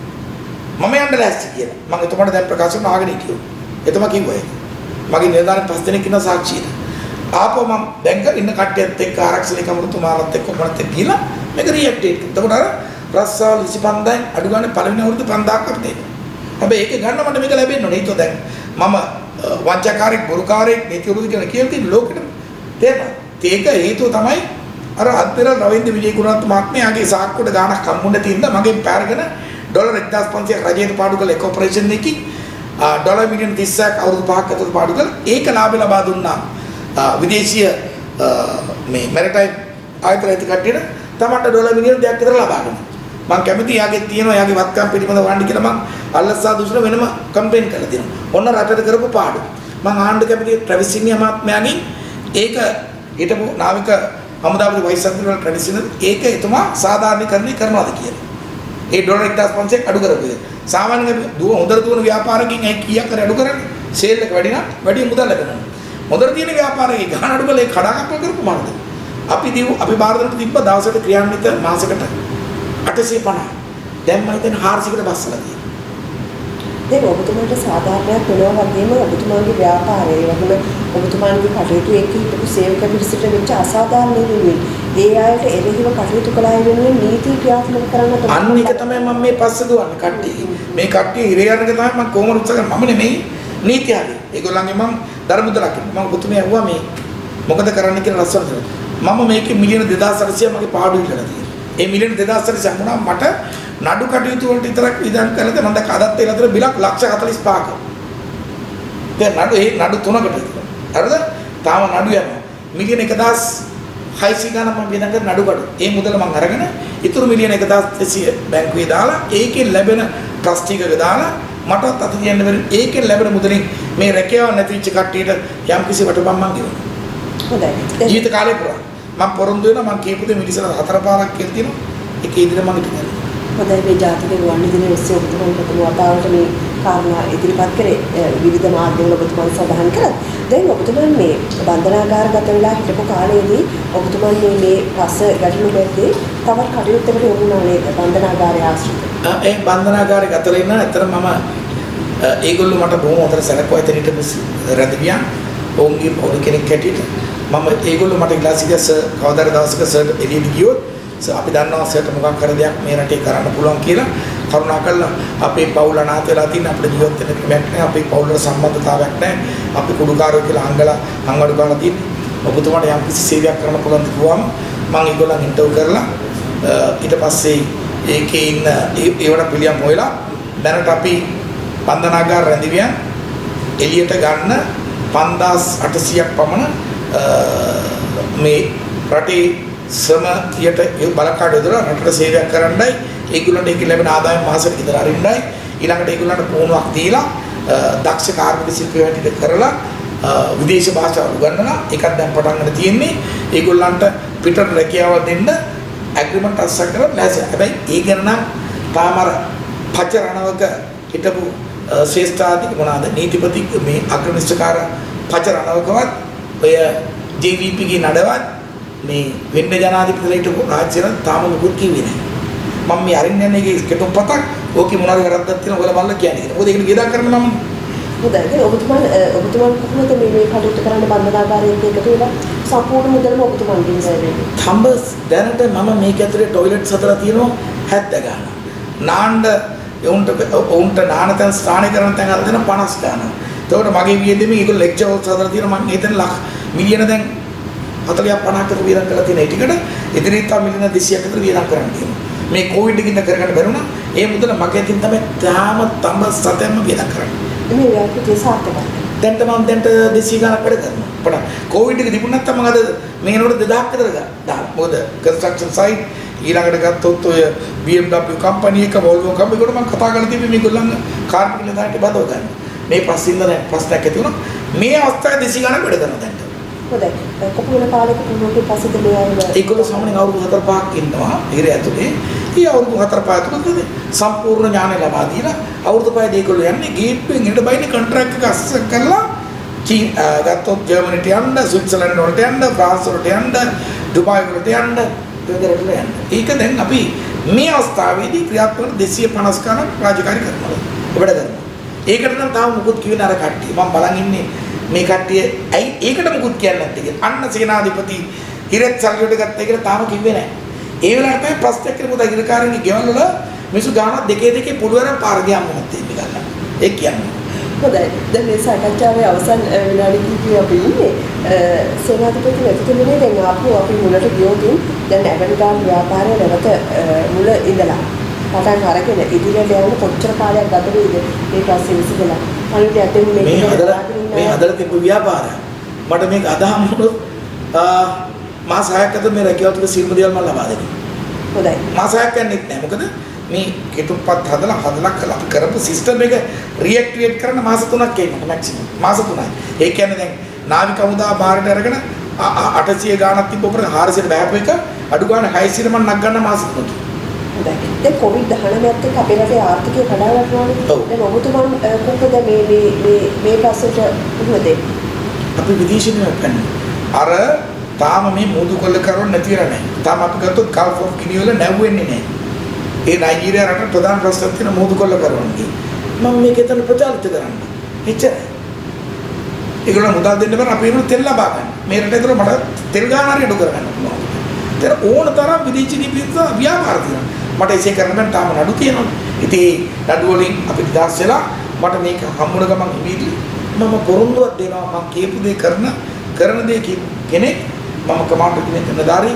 S2: මම යන්න ලෑස්ති කියලා. මම එතුමාට දැන් ප්‍රකාශ කරන ආගෙන හිටියෝ. එතුමා කිව්වා ඒක. මගේ නිලධාරීන් 5 දෙනෙක් ඉන්න සාක්ෂියට. ආපහු මම දැන් ඉන්න කට්ටියත් එක්ක ආරක්ෂක කමරුතුමාලත් එක්ක කොහොමද කියලා මේක රියැක්ට් එතකොට අර රස්සාව 25000න් අඩු ගන්න පළවෙනි අවුරුදු 5000ක් අපිට එනවා. හැබැයි ඒක ගන්න මට මේක ලැබෙන්න ඕනේ. ඒක දැන් මම වංචකාරයෙක් බොරුකාරයෙක් නීති විරෝධී කියලා තියෙන ලෝකෙට තේරෙනවා. ඒක හේතුව තමයි අර අත්තරල් රවින්ද්‍ර විජේගුණරත්න මහත්මයාගේ සාක්කුවට ගාණක් හම්බුනේ තියෙන මගෙන් පැරගෙන ඩොලර් 1500ක් රජයට පාඩු කළ එක ඔපරේෂන් එකකින් ඩොලර් මිලියන් 30ක් අවුරුදු 5ක් ඇතුළත පාඩු කළා. ඒක ලාභ ලබා දුන්නා විදේශීය මේ මැරිටයිම් ආයතන ඇති කට්ටියට තමන්ට ඩොලර් මිලියන් 2ක් විතර ලබා ගන්න. මම කැමති යාගේ තියෙනවා යාගේ වත්කම් පිළිබඳව වණ්ඩි කියලා මම අල්ලස්සා දුෂ්ණ වෙනම කම්පේන් කරලා දෙනවා. ඔන්න රටට කරපු පාඩු. මම ආණ්ඩු කැමති ට්‍රැවිස් සිනියා මහත්මයාගෙන් ඒක හිටපු නාවික හමුදාපති වයිස් අද්මිරාල් ට්‍රැවිස් සිනියා ඒක එතුමා සාධාරණීකරණය කරනවාද කියලා. ඒ ඩොලර් 1500ක් අඩු කරපුවා. සාමාන්‍ය හොඳට දුවන ව්‍යාපාරකින් ඒ කීයක් කර අඩු කරන්නේ? සේල් එක වැඩි නම් වැඩි මුදල් ලැබෙනවා. හොඳට තියෙන ව්‍යාපාරයේ ගහන අඩු කරලා ඒ කඩාකප්පල් කරපු මානද. අපි බාර දෙන්න තිබ්බ දවසකට ක්‍රියාන්විත මාසෙකට 850. දැන් මම හිතන්නේ 400කට බස්සලා තියෙනවා.
S1: දැන් ඔබතුමාට සාධාරණයක් වෙනවා වගේම ඔබතුමාගේ ව්‍යාපාරයේ වගේම ඔබතුමාගේ කටයුතු එක්ක හිටපු සේවක පිරිසට වෙච්ච අසාධාරණ වෙනුවෙන් ඒ අයට එරෙහිව කටයුතු කළා වෙනුවෙන් නීති ක්‍රියාත්මක කරන්න තමයි.
S2: අන්න එක තමයි මම මේ පස්සේ දුවන්නේ කට්ටිය. මේ කට්ටිය හිරේ යන එක තමයි මම කොහොමද උත්සාහ කරන්නේ. මම නෙමෙයි නීතිය හරි. ඒගොල්ලන්ගේ මම ධර්මදලක්. මම ඔබතුමිය ඇහුවා මේ මොකද කරන්න කියලා රස්සන දෙනවා. මම මේකේ මිලියන 2800 මගේ පාඩු ඉල්ලලා තියෙනවා. ඒ මිලියන 2800 හම්බුණා මට නඩු කටයුතු වලට විතරක් විධාන කරලා මම දැන් අදත් ඒ අතර බිලක් ලක්ෂ 45ක. දැන් නඩු 3කට ඉතින්. හරිද? තාම නඩු යනවා. මිලියන 1600 ගණන් මම විධාන කරන නඩු කඩු. ඒ මුදල මම අරගෙන ඉතුරු මිලියන 1600 බැංකුවේ දාලා ඒකෙන් ලැබෙන ට්‍රස්ටි එකක දාලා මටත් අත තියන්න බැරි ඒකෙන් ලැබෙන මුදලින් මේ රැකියාව නැතිවෙච්ච කට්ටියට යම් කිසි වටපම් මං ගෙවනවා.
S1: හොඳයි.
S2: ජීවිත කාලේ පුරා මම පොරොන්දු වෙනවා මම කියපු දේ මිනිස්සුන්ට 4 පාරක් කියලා තියෙනවා. ඒක ඉදිරිය මම හිතන්නේ.
S1: හොඳයි මේ ජාතික ගුවන්විදුලියේ ඔස්සේ ඔබතුමන් ප්‍රථම වතාවට මේ කාරණා ඉදිරිපත් කරේ විවිධ මාධ්‍යවල ඔබතුමන් සඳහන් කළා. දැන් ඔබතුමන් මේ බන්ධනාගාරගත වෙලා හිටපු කාලයේදී ඔබතුමන් මේ පස්ස ගැටලු මැද්දේ තවත් කටයුත්තකට යොමු වුණා නේද බන්ධනාගාරය ආශ්‍රිත?
S2: ඒ බන්ධනාගාරය ගත වෙලා ඉන්න ඇත්තට මම ඒගොල්ලෝ මට බොහොම හොඳට සැලකුවා එතන හිටපු රැඳවියන් ඔවුන්ගේ පොඩි කෙනෙක් හැටියට මම ඒගොල්ලෝ මට ඉල්ලා සිටියා සර් කවදාද දවසක සර් එළියට ගියොත් සර් අපි දන්නවා සර්ට මොකක් කර දෙයක් මේ රටේ කරන්න පුළුවන් කියලා කරුණාකරලා අපේ පවුල අනාථ වෙලා තියෙන අපේ ජීවත් වෙන ක්‍රමයක් නැහැ අපේ පවුලට සම්බන්ධතාවයක් නැහැ අපි කුඩුකාරයෝ කියලා අංගවඩු ගාලා තියෙන්නේ ඔබතුමාට යම් කිසි සේවයක් කරන්න පුළුවන් කිව්වම මම ඒගොල්ලන් ඉන්ටර්වයුව කරලා ඊට පස්සේ ඒකේ ඉන්න ඒවට පිළියම් හොයලා දැනට අපි බන්ධනාගාර රැඳවියන් එළියට ගන්න 5800ක් පමණ මේ රටේ ශ්‍රමයට බලකාඩ යොදලා රටට සේවයක් කරන්නයි ඒගොල්ලන්ට ඒක ලැබෙන ආදායම මාසෙට විතර අරින්නයි ඊළඟට ඒගොල්ලන්ට පුහුණුවක් දීලා දක්ෂ කාර්මික ශිල්පියෝ හැටියට කරලා විදේශ භාෂා උගන්වලා ඒකත් දැන් පටන් ගන්න තියෙන්නේ ඒගොල්ලන්ට පිටට රැකියාව දෙන්න ඇග්‍රීමන්ට් අස්සක් කරලා ලෑස්ති. හැබැයි ඒ ගැන නම් තාම අර පච රණවක හිටපු ශ්‍රේෂ්ඨාධික මොනවාද නීතිපති මේ අග්‍රනිෂ්ඨකාර පච රණවකවත් ඔය JVP ගේ නඩවත් මේ වෙන්න ජනාධිපතිලා හිටපු රාජ්‍යරන් තාම මුකුත් කිව්වේ නැහැ. මම මේ අරින්න යන්නේ ඒකේ කෙටොප්පතක් ඕකේ මොනවාරි වැරද්දක් තියෙනවා ඔයාලා බලලා කියන්නේ. මොකද ඒකට ගේදා කරන්න මම
S1: හොඳයි. ඔබතුමන් කොහොමද මේ කටයුතු කරන්න බන්ධනාගාරයෙන් එකතු වෙලා සම්පූර්ණ මුදලම ඔබතුමන්ගෙන් ගන්නේ?
S2: තඹස් දැනට මම මේක ඇතුලේ টয়ලට්ස් හදලා තියෙනවා 70 ගාණක්. නාන්න උන්ට නාන තැන් ස්ථානය කරන තැන් අරගෙන 50 ගාණක්. එතකොට මගේ වියදමේ ඒගොල්ලෝ ලෙක්චර් හවුස් හදලා තියෙනවා මම හිතන මිලියන දැන් 40ක් 50කට වියදම් කරලා තියෙන ඒ ටිකට ඉදිරියට තව මිලියන 200ක් විතර වියදම් කරන්න තියෙනවා. මේ කොවිඩ් එකකින් කරගන්න බැරුණා. ඒ මුදල මගේ අතින් තමයි තාම තඹස් සතෙන්ම වියදම් කරන්නේ.
S1: මේ ව්‍යාපෘතිය සාර්ථකයි.
S2: දැන් මම දැන්ට 200 ගාණක් වැඩ කරනවා. පොඩ කොවිඩ් එක තිබුණ නැත්නම් මම අද මේනකොට 2000ක් විතර ගන්නවා. මොකද කන්ස්ට්‍රක්ෂන් සයිට් ඊළඟට ගත්තොත් ඔය BMW කම්පැනි එක Volvo කම්පැනි එකට මම කතා කරලා තිබ්බේ මේගොල්ලන් කාර්මික නිලධාරීන්ට බදව ගන්න. මේ ප්‍රශ්නින්ද නැහැ ප්‍රශ්නයක් ඇති වුණා. මේ අවස්ථාවේ 200 ගාණක් වැඩ කරනවා දැන්.
S1: හොඳයි. කොපමණ කාලයක පුරුද්දට පස්සේද මේ ආයුධ?
S2: ඒගොල්ලෝ සාමාන්‍යයෙන් අවුරුදු 4-5ක් ඉන්නවා හිර ඇතුලේ. ඊ අවුරුදු 4-5 ඇතුළත සම්පූර්ණ ඥානය ලබා දීලා අවුරුදු 5 ඒගොල්ලෝ යන්නේ ගේට්ටුවෙන් එන්න බයින කොන්ට්‍රැක්ට් එක අස්සක් කරලා ගත්තොත් ජර්මනිට යන්න, ස්විට්සර්ලන්ඩ් වලට යන්න, ෆ්‍රාන්ස් වලට යන්න, ඩුබායි වලට යන්න, දෙවිදරට යන්න. ඒක දැන් අපි මේ අවස්ථාවේදී ක්‍රියාත්මක 250 ගණන් රාජකාරී කරනවා. ඔබට කරනවා. ඒකට නම් තාම මුකුත් කිව්වේ නෑ අර කට්ටිය. මම බලන් ඉන්නේ මේ කට්ටිය ඇයි ඒකට මුකුත් කියන්නේ නැත්තේ කියලා. අන්න සේනාධිපති හිරෙත් සල්ලියට ගත්තා කියලා තාම කිව්වේ නෑ. ඒ වෙලාවට තමයි ප්‍රශ්නයක් කියලා මොකද ඉරකාරන්ගේ ගෙවල් වල මිනිස්සු ගානක් දෙකේ පුළුවරන් පාර ගියාම මොකක්ද මේ ගන්න. ඒ කියන්නේ.
S1: හොඳයි. දැන් මේ සාකච්ඡාවේ අවසන් විනාඩි කිහිපයක් අපි ඉන්නේ. සේනාධිපති මෙතුමිනේ දැන් ආපහු අපි මුලට ගියොතින් දැන් ඇමරිකානු ව්‍යාපාරය නැවත මුල ඉඳලා පටන් අරගෙන ඉදිරියට යන්න කොච්චර කාලයක් ගත වෙයිද මේ ප්‍රශ්නේ විසඳලා. අනිත් ඇත්තෙන්
S2: මේ හදලා තිබු ව්‍යාපාරය. මට මේක අදහම් වුණොත් මාස 6ක් අතර මේ රැකියාව තුළ සිල්ම දේවල් මම ලබා දෙනවා.
S1: හොඳයි.
S2: මාස 6ක් යන්නෙත් නැහැ. මොකද මේ කෙටුම්පත් හදලා කරපු සිස්ටම් එක රියැක්ටිවේට් කරන්න මාස 3ක් එන්න මැක්සිමම්. මාස 3යි. ඒ කියන්නේ දැන් නාවික හමුදා බාරට අරගෙන 800 ගාණක් තිබ්බ උඩ 400ට බෑපු එක අඩු ගාණ 600ට මම නක් ගන්න මාස 3කින්.
S1: හොඳයි. දැන් COVID-19ත් එක්ක අපේ රටේ ආර්ථිකය කඩා වැටුණානේ. දැන් ඔබතුමන් කොහොමද මේ පස්සට කොහොමද
S2: අපි විදේශිකයන් ගන්න. අර තාම මේ මුදු කොල්ල කරොන් නැති වෙලා නැහැ. තාම අපි ගත්තොත් ගල්ෆ් ඔෆ් ගිනි වල නැව්වෙන්නේ නැහැ. ඒ නයිජීරියා රට ප්‍රධාන ප්‍රශ්නයක් තියෙන මුදු කොල්ල කරොන්ගේ. මම මේක එතන ප්‍රචාරිත කරන්න. එච්චරයි. ඒගොල්ලෝ මුදල් දෙන්න බෑ අපි ඒගොල්ලෝ තෙල් ලබා ගන්න. මේ රටේ ඒතර මට තෙල් ගාන හරි අඩු කරගන්න පුළුවන්. ඒතර ඕන තරම් විදේශී නිපියුත් ව්‍යාපාර තියෙනවා. මට ඒකේ කරන්න බෑ තාම නඩු තියෙනවා. ඉතින් නඩු වලින් අපි නිදහස් වෙලා මට මේක හම්බුන ගමන් ඉමීඩියට්ලි මම පොරොන්දුවක් දෙනවා මම කියපු දේ කරන දේ කෙනෙක් මම කමාන්ඩර් කෙනෙක් නදාරි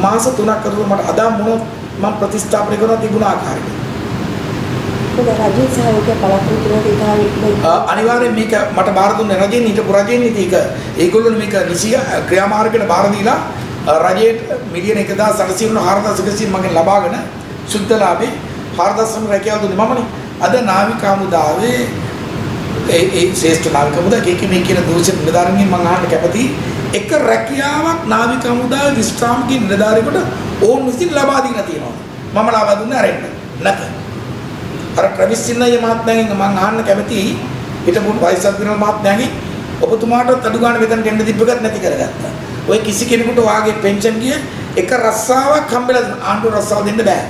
S2: මාස 3ක් අතර මට අදාම් මොනොත් මම ප්‍රතිස්ථාපනය කරන තිබුණ ආකාරයට.
S1: රජයේ සහයෝගය බලාපොරොත්තු වෙන
S2: අනිවාර්යෙන් මේක මට බාර දුන්නේ රජයෙන් හිටපු රජයෙන් ඉතින් ඒගොල්ලෝ මේක නිසිය ක්‍රියාමාර්ගයට බාර දීලා රජයට මිලියන 1,800 මගෙන් ලබාගෙන සුද්ධ ලාභේ 4,000 රැකියාව දුන්නේ මමනේ. අද නාවික හමුදාවේ ඒ ශ්‍රේෂ්ඨ නාවික හමුදාව මේ කියන දෝෂිත නිලධාරීන්ගෙන් මම අහන්න කැමතියි එක රැකියාවක් නාවික හමුදාවේ විශ්‍රාමික නිලධාරියෙකුට ඕන් විසින් ලබා දීලා තියෙනවා. මම ලබා දුන්නේ අරෙන්න නැත. අර ට්‍රැවිස් සින්නయ్య මහත්මයාගෙන් මම අහන්න කැමතියි හිටපු වයිස් අධිරණ මහත්මයාගෙන් ඔබතුමාටත් අඩු ගන්න මෙතන දෙන්න තිබ්බකත් නැති කරගත්තා. ඔය කිසි කෙනෙකුට වාගේ පෙන්ෂන් ගිය එක රස්සාවක් හම්බෙලා ආණ්ඩුව රස්සාව දෙන්න බෑ.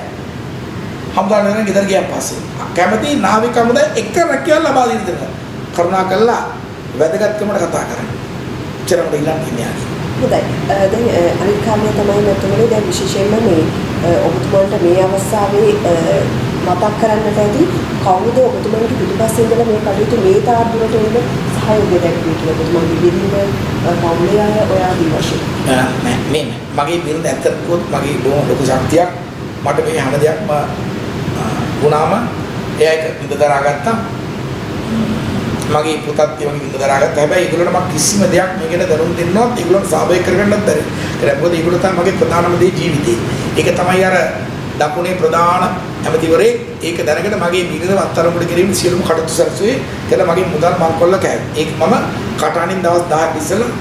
S2: හම්බුනාගෙන ගෙදර ගියන් පස්සේ කැමති නාවික හමුදා එක රැකියාවක් ලබා දෙන්න. කරුණාකරලා වැදගත්කමට කතා කරන්න. චරණ ඉලක්ක ඉන්නේ.
S1: හොඳයි. දැන් අනිත් කාරණය තමයි මතකනේ දැන් විශේෂයෙන්ම මේ ඔබතුමාට මේ අවස්ථාවේ මතක් කරන්නට ඇති කවුද ඔබතුමාගේ පිටිපස්සේ ඉඳලා මේ කටයුතු මේ තාර්දුවට එන්න සහයෝගය දැක්වුවේ කියලා ඔබතුමාගේ බිරිඳ පවුලේ අය ඔයාගේ වශයෙන්.
S2: මේ මගේ බිරිඳ ඇත්තටම මගේ බොහොම ලොකු ශක්තියක් මට මේ හැම දෙයක්ම වුණාම එයා ඒක විඳ දරාගත්තා. මගේ පුතත් ඒ වගේ විඳ දරාගත්තා. හැබැයි ඒගොල්ලන්ට මම කිසිම දෙයක් මේකට දරුම් දෙන්නවත් ඒගොල්ලන්ට සාබය කරගන්නත් බැරි. ඒක මොකද ඒගොල්ලෝ තමයි මගේ ප්‍රධානම දේ ජීවිතේ. ඒක තමයි අර දකුණේ ප්‍රධාන ඇමතිවරේ ඒක දැනගෙන මගේ බිරිඳව අත්අඩංගුවට ගෙනීම සියලුම කටයුතු සැලසුවේ. කියලා මගේ මුදල් මංකොල්ල කෑවේ. ඒක මම කටාණින් දවස් 10ක් ඉස්සෙල්ලා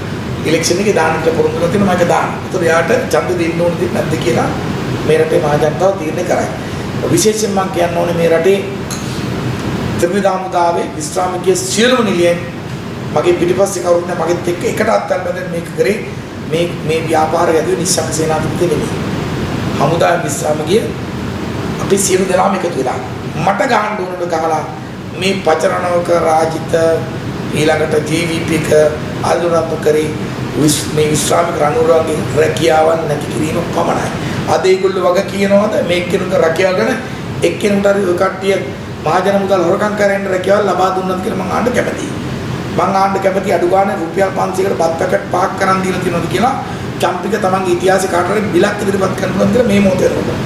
S2: ඉලෙක්ෂන් එකේ දාන්නට පොරොන්දු කරලා තියෙනවා මම ඒක දාන්න. ඒතකොට එයාට ඡන්ද දෙන්න ඕනද නැද්ද කියලා මේ රටේ මහජනතාව තීරණය කරයි. විශේෂයෙන් මම කියන්න ඕනේ මේ රටේ ත්‍රිවිධ හමුදාවේ විශ්‍රාමිකයේ සියලුම නිලයන් මගේ පිටිපස්සේ කවුරුත් නැහැ මගෙත් එක්ක එකට අත්අඩංගුව බැඳගෙන මේක කරේ මේ ව්‍යාපාරය ඇදුවේ නිශ්ශංක සේනාධිපති නෙමෙයි. හමුදාවේ විශ්‍රාමිකයේ අපි සියලු දෙනාම එකතු වෙලා මට ගහන්න ඕනට ගහලා මේ පචරණවක රාජිත ඊළඟට ජීවිපික අල්ලුරත් කරේ මේ විශ්‍රාමික රණුරුවන්ගේ රැකියාවන් නැති කිරීම පමණයි. අද ඒගොල්ලෝ වග කියනවාද මේ කෙනෙකුට රැකියාවගෙන එක්කෙනෙකුට හරි ඔය කට්ටිය මහජන මුදල් හොරකම් කරගෙන රැකියාව ලබා දුන්නත් කියලා මම ආන්න කැමතියි. මම ආන්න කැමති අඩු ගානේ රුපියල් 500කට බත් පැකට් පහක් කරන් දීලා තියෙනවද කියලා චම්පික තමන්ගේ ඉතිහාසය කාටවත් බිලක් ඉදිරිපත් කරන්න පුළුවන් කියලා මේ මොහොතේ කරනවා.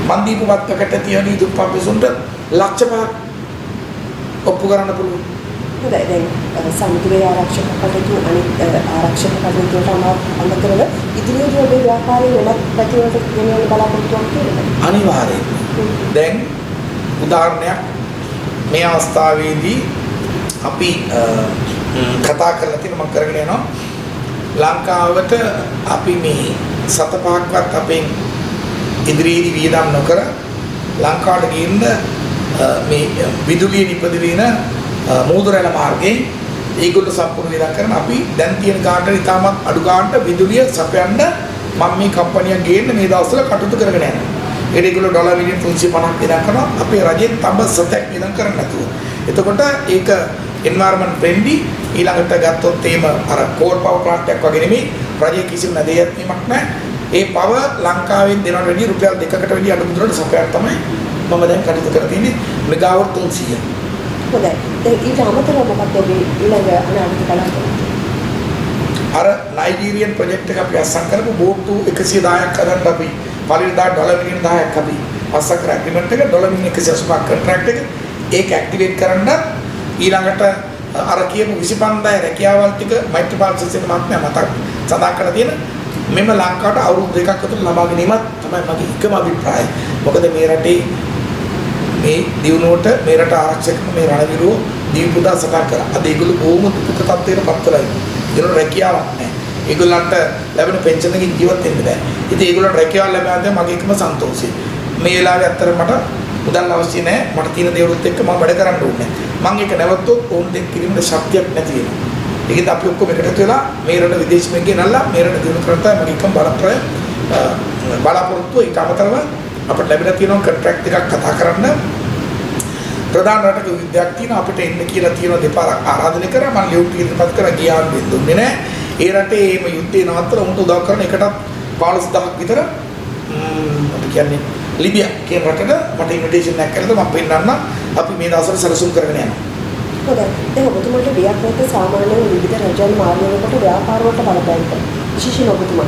S2: මන් දීපු බත් පැකට් තියන ඉදුප්ප පිසුන්ට ලක්ෂ 5ක් ඔප්පු කරන්න පුළුවන්.
S1: හොඳයි දැන් සමුද්‍රයේ ආරක්ෂක කටයුතු අනිත් ආරක්ෂක කටයුතු වලට අමතරව ඉදිරියේදී ඔබේ ව්‍යාපාරයේ වෙනත් පැතිවලට ගෙනියන්න බලාපොරොත්තුවක් තියෙනවා.
S2: අනිවාර්යයෙන්. දැන් උදාහරණයක් මේ අවස්ථාවේදී අපි කතා කරලා තියෙන මම කරගෙන යනවා ලංකාවට අපි මේ සත පහක්වත් අපෙන් ඉදිරියේදී වියදම් නොකර ලංකාවට ගින්න මේ විදුලිය නිපදවන මූදුරැළ මාර්ගයෙන් ඒගොල්ලෝ සම්පූර්ණ වියදම් කරන අපි දැන් තියෙන කාණ්ඩ ඉතාමත් අඩු කාණ්ඩ විදුලිය සපයන්න මම මේ කම්පැනියක් ගේන්න මේ දවස්වල කටයුතු කරගෙන යනවා. ඒගොල්ලෝ ඩොලර් මිලියන් 350ක් වියදම් කරනවා අපේ රජයෙන් තඹ සතක් වියදම් කරන්නේ නැතුව. එතකොට ඒක environment friendly ඊළඟට ගත්තොත් එහෙම අර coal power plant එකක් වගේ නෙමෙයි රජයේ කිසිම නැදයක් නැහැ. ඒ පව ලංකාවෙන් දෙනවට වැඩිය රුපියල් 2කට වැඩිය අඩු මුදලට සපයන්න තමයි මම දැන් කටයුතු කරලා තියෙන්නේ මෙගාවට් 300.
S1: හොඳයි. දැන් ඊට අමතරව මොකක්ද ඔබේ ඊළඟ අනාගත බලාපොරොත්තු?
S2: අර නයිජීරියන් ප්‍රොජෙක්ට් එක අපි අස්සම් කරපු බෝට්ටු 110ක් හදන්න අපි පළවෙනිදා ඩොලර් මිලියන් 10ක් අපි අස්සම් කර ඇග්‍රීමන්ට් එක ඩොලර් මිලියන් 185ක් කොන්ට්‍රැක්ට් එක ඒක ඇක්ටිවේට් කරන්න ඊළඟට අර කියපු 25000 රැකියාවල් ටික මෛත්‍රීපාල සිරිසේන මහත්මයා මතක් සඳහන් කරලා තියෙන මෙම ලංකාවට අවුරුදු දෙකක් අතර ලබා ගැනීමත් තමයි මගේ එකම අභිප්‍රායය. මොකද මේ රටේ මේ දියුණුවට මේ රට ආරක්ෂක මේ රණවිරුව දීපුදා සටන් කරා. අද ඒගොල්ලෝ බොහොම දුක තත්ත්වයකට පත් වෙලා ඉන්නවා. ඒගොල්ලෝ රැකියාවක් නැහැ. ඒගොල්ලන්ට ලැබෙන පෙන්ෂන් එකකින් ජීවත් වෙන්න බෑ. ඉතින් ඒගොල්ලන්ට රැකියාවක් ලැබෙනවා මගේ එකම සන්තෝෂය. මේ වෙලාවේ අත්තර මට මුදල් අවශ්‍ය නැහැ. මට තියෙන දේවලුත් එක්ක මම වැඩ කරන්න ඕනේ. මම ඒක නැවතුත් ඕන දෙයක් කිරීමේ ශක්තියක් නැති වෙනවා. ඒකත් අපි ඔක්කොම එකතු වෙලා මේ රට විදේශෙන් ගෙනල්ලා මේ රට දිනු කරලා තමයි මගේ එකම බලාපොරොත්තු ඊට අමතරව අපිට ලැබිලා තියෙන කොන්ට්‍රැක්ට් එකක් කතා කරන්න ප්‍රධාන රටක විද්‍යාවක් තියෙනවා අපිට එන්න කියලා තියෙන දෙපාරක් ආරාධනය කරා මම ලියුම් ඉදිරිපත් කරා ගියා දුන්නේ නැහැ. ඒ රටේ මේ යුද්ධේ නවත්තලා උන්ට උදව් කරන එකටත් 15000ක් විතර අපි කියන්නේ ලිබියා කියන රටට මට ඉන්විටේෂන් එකක් කරලා මම පෙන්නන්න අපි මේ දවස්වල සැලසුම් කරගෙන යනවා.
S1: හොඳයි. දැන් ඔබතුමාට ව්‍යාපාරයේ සාමාන්‍යයෙන් විවිධ රජයන් මාර්ගවලට ව්‍යාපාර වලට බලපෑම් කරනවා. විශේෂයෙන් ඔබතුමා.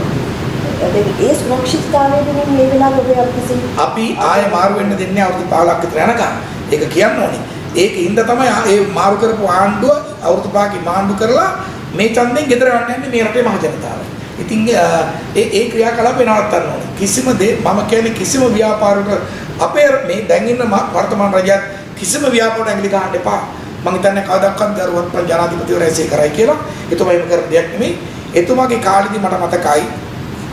S1: දැන් ඒ සුරක්ෂිතතාවය ගැන මේ වෙලාවේ ඔබ අපිසි
S2: අපි ආයෙ මාරු වෙන්න දෙන්නේ අවුරුදු 15ක් විතර යනකම්. ඒක කියන්න ඕනේ. ඒකින්ද තමයි ඒ මාරු කරපු ආණ්ඩුව අවුරුදු 5ක මාණ්ඩු කරලා මේ ඡන්දයෙන් ගෙදර යන්න යන්නේ මේ රටේ මහ ජනතාව. ඉතින් ඒ ක්‍රියාකලාප නවත්තන්න ඕනේ. කිසිම මම කියන්නේ කිසිම ව්‍යාපාරයකට අපේ මේ දැන් ඉන්න වර්තමාන රජයත් කිසිම ව්‍යාපාරයකට ඇඟිලි ගහන්න එපා. මම හිතන්නේ කවදාවත් දරුවත් ජනාධිපතිවරයා එසේ කරයි කියලා. එතුමා එහෙම කර දෙයක් නෙමෙයි. එතුමාගේ කාලෙදී මට මතකයි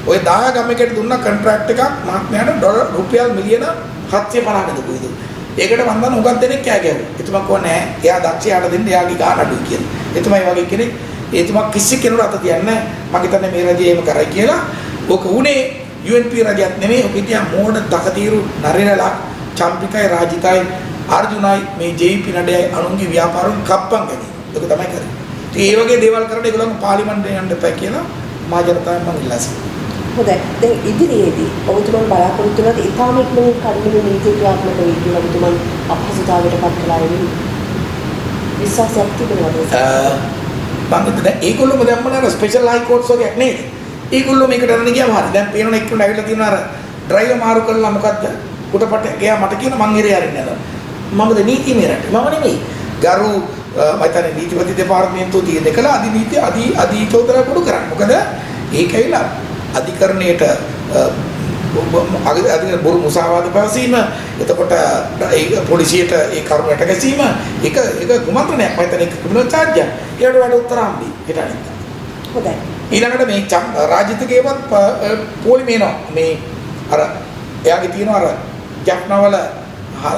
S2: ඔය 10 ගමකට දුන්න කොන්ට්‍රැක්ට් එකක් මහත්මයාට ඩොලර් රුපියල් මිලියන 750කට දුකුයිද. ඒකට මම දන්න උගත් දෙනෙක් කෑ ගැහුවා. එතුමා කිව්වා නෑ එයා දක්ෂයාට දෙන්න එයාගේ ගාන අඩුයි කියලා. එතුමා ඒ වගේ කෙනෙක්. එතුමා කිසි කෙනෙකුට අත තියන්නේ නෑ. මම හිතන්නේ මේ රජය එහෙම කරයි කියලා. ඔක උනේ UNP රජයක් නෙමෙයි. ඔක ඉතින් මෝඩ දකතීරු නරිනලා චම්පිකයි රාජිකයි අර්ජුනයි මේ JP නඩයයි අනුන්ගේ ව්‍යාපාරුන් කප්පම් ගැනීම. ඒක තමයි කරන්නේ. ඉතින් මේ වගේ දේවල් කරලා ඒගොල්ලෝ පාර්ලිමේන්තුවේ යන්න එපා කියලා මා ජනතාවෙන් මම ඉල්ලා සිටිනවා.
S1: හොඳයි. දැන් ඉදිරියේදී ඔබතුමන් බලාපොරොත්තු වෙන ඉතාම ඉක්මනින් කඩිනු නීති ක්‍රියාත්මක වෙයි කියලා ඔබතුමන් අපහසුතාවයට පත් කළා වෙන්නේ. විශ්වාසයක් තිබෙනවද?
S2: මම හිතන්නේ ඒගොල්ලෝම දැම්ම නේද ස්පෙෂල් හයි කෝට්ස් වගේ නේද? ඒගොල්ලෝ මේකට අරන් ගියාම හරි. දැන් පේනවනේ එක්කම ඇවිල්ලා තියෙනවා අර ඩ්‍රයිවර් මාරු කරලා මොකද්ද? කුටපට ගියා මට කියන මං ඉරේ අරින්න යනවා. මමද නීතිමය රට. මම නෙමෙයි. ගරු මයිතන නීතිපති දෙපාර්තමේන්තුව තියෙන කල අධිනීති අධිචෝදනා කුඩු කරන්නේ. මොකද ඒක ඇවිල්ලා අධිකරණයට අධිකරණ බොරු මුසාවාද පැවසීම එතකොට ඒ පොලිසියට ඒ කරුණ යට ගැසීම ඒක කුමන්ත්‍රණයක් මයිතන ඒක ක්‍රිමිනල් චාර්ජ් එක. ඒකට වඩා උත්තර හම්බි. ඒක අනිත්.
S1: හොඳයි.
S2: ඊළඟට මේ රාජිතකේවත් පොලිමේනවා මේ අර එයාගේ තියෙන අර ජප්නවල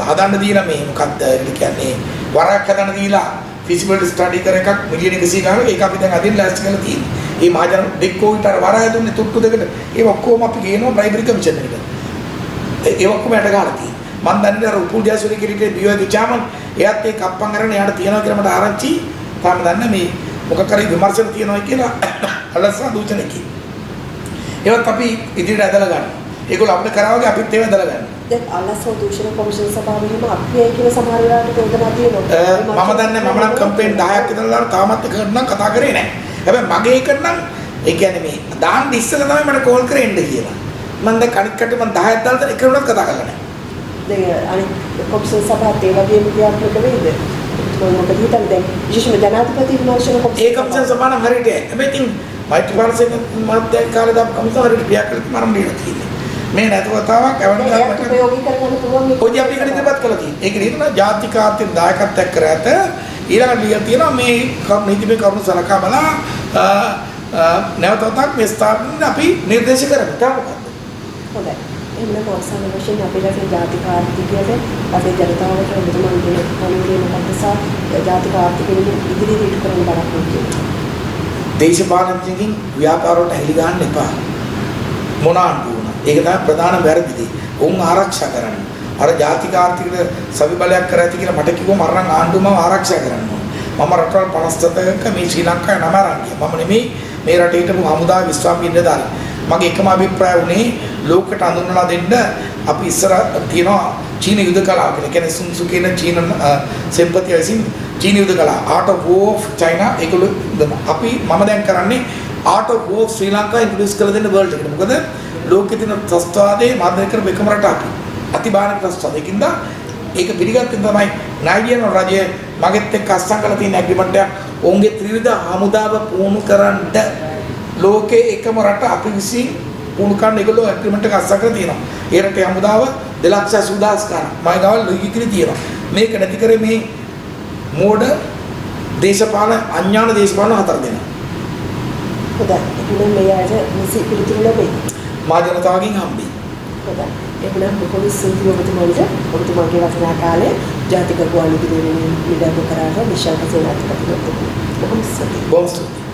S2: හදන්න දීලා මේ මොකක්ද කියන්නේ වරක් හදන්න දීලා feasibility study කර එකක් මිලියන 100 ගානක ඒක අපි දැන් අදින් ලෑස්ති කරලා තියෙනවා. මේ මහජන දෙක්කෝ විතර වරය දුන්නේ තුට්ටු දෙකට. ඒ ඔක්කොම අපි ගේනවා බ්‍රයිබරි කමිෂන් එකට. ඒ ඔක්කොම යට ගහලා තියෙනවා. මම දන්නේ අර උපුල් ජයසූරිය කිරිටේ බියෝගේ චාමන් එයාත් ඒ කප්පම් අරගෙන එයාට තියනවා කියලා මට ආරංචි. තාම දන්නේ මේ මොකක් කරේ විමර්ශන තියනවා කියලා අලස්සා දූෂණකි. ඒවත් අපි ඉදිරියට ඇදලා ගන්නවා. ඒගොල්ලෝ අපිට කරාවගේ අපිත් ඒව ඇදලා ගන්නවා.
S1: දැන් අලස්සා දූෂණ කොමිෂන් සභාවෙම අපේ කියන සමහර වෙලාවට චෝදනා තියෙනවා.
S2: මම දන්නේ මම නම් කම්පේන් 10ක් විතර තාමත් එකට නම් කතා කරේ නැහැ. හැබැයි මගේ එකට නම් ඒ කියන්නේ මේ දාන්න ඉස්සෙල්ලා තමයි මට කෝල් කරේ එන්න කියලා. මම දැන් කණික් කට මම 10ක් දාලා තර එකරුණත් කතා කරලා නැහැ.
S1: දැන් අනිත් කොමිෂන් සභාවත් ඒ වගේම ක්‍රියාත්මක වෙයිද? මොකද හිතන්නේ දැන් විශේෂම ජනාධිපති විමර්ශන කොමිෂන්
S2: ඒ කොමිෂන් සභාව නම් හරියට හැබැයි ඉතින් මෛත්‍රීපාල මහත්තයා කාලේ දාපු කොමිෂන් හරියට ක්‍රියා කරලා මරම් දීලා තියෙනවා. මේ නැතුවතාවක්
S1: ඒක ප්‍රයෝගික කරගන්න පුළුවන්
S2: ඔය අපි එකට ඉදිරිපත් කළා තියෙනවා. ඒක නේද ජාතික ආර්ථික දායකත්වයක් කර ඇත. ඊළඟට ලියලා තියෙනවා මේ නීතිමය කරුණු සලකා බලා නැවතත් මේ ස්ථාපනය අපි නිර්දේශ කරමු. තා මොකක්ද?
S1: හොඳයි. එහෙනම් අවසාන වශයෙන් අපේ රටේ ජාතික ආර්ථිකයට අපේ ජනතාවට ඔබතුමන් කියන කණුවේ මොකක්ද සහ ජාතික ආර්ථිකයෙන් ඉදිරියට ඉටු කරන්න බලාපොරොත්තු වෙනවා.
S2: දේශපාලනඥයින් ව්‍යාපාරවලට හැලි ගන්න එපා. මොන ආණ්ඩුව ඒක තමයි ප්‍රධාන වැරදිදී. උන් ආරක්ෂා කරන්න. අර ජාතික ආර්ථිකයට සවි බලයක් කර ඇති කියලා මට කිව්වම අරන් ආණ්ඩුවම ආරක්ෂා කරන්න ඕන. මම රටවල් 57ක මේ ශ්‍රී ලංකාවේ නම අරන් ගියා. මම නෙමෙයි මේ රටේ හිටපු හමුදා විශ්වාමික නිලධාරී. මගේ එකම අභිප්‍රාය උනේ ලෝකෙට අඳුන්වලා දෙන්න අපි ඉස්සර තියනවා චීන යුද කලාව කියලා. කියන්නේ සුන් සු කියන චීන සෙන්පතිය විසින් චීන යුද කලාව Art of War of China ඒකළු අපි මම දැන් කරන්නේ Art of War ශ්‍රී ලංකාව ඉන්ට්‍රොඩියුස් කරලා දෙන්න වර්ල්ඩ් එකට. මොකද ලෝකෙ තියෙන ත්‍රස්තවාදයේ මාධ්‍ය කරපු එකම රට අපි. අතිබාහිර ත්‍රස්තවාදයකින්ද ඒක පිළිගත්තෙන් තමයි නයිජිරියානු රජය මගෙත් එක්ක අස්සම් කරලා තියෙන ඇග්‍රීමන්ට් එකක්. ඔවුන්ගේ ත්‍රිවිධ හමුදාව පුහුණු කරන්න ලෝකේ එකම රට අපි විසින් පුහුණු කරන්න ඒගොල්ලෝ ඇග්‍රීමන්ට් එක අස්සම් කරලා තියෙනවා. ඒ රටේ හමුදාව 2,80,000 ගන්න. මම ගාවල් ලොයිකිරි තියෙනවා. මේක නැති කරේ මේ මෝඩ දේශපාලන අඥාන දේශපාලන හතර දෙනා.
S1: හොඳයි. එහෙනම් මේ ආයත නිසි පිළිතුරු ලැබෙයි.
S2: මා ජනතාවගෙන් හම්බෙයි.
S1: හොඳයි. එහෙනම් පොලිස් සේවය ඔබතුමාගේ වටිනා කාලේ ජාතික ගුවන් විදුලියේ නිලධාරීන් කරා විශාල සේනාධිපතිතුමා. බොහොම ස්තුතියි.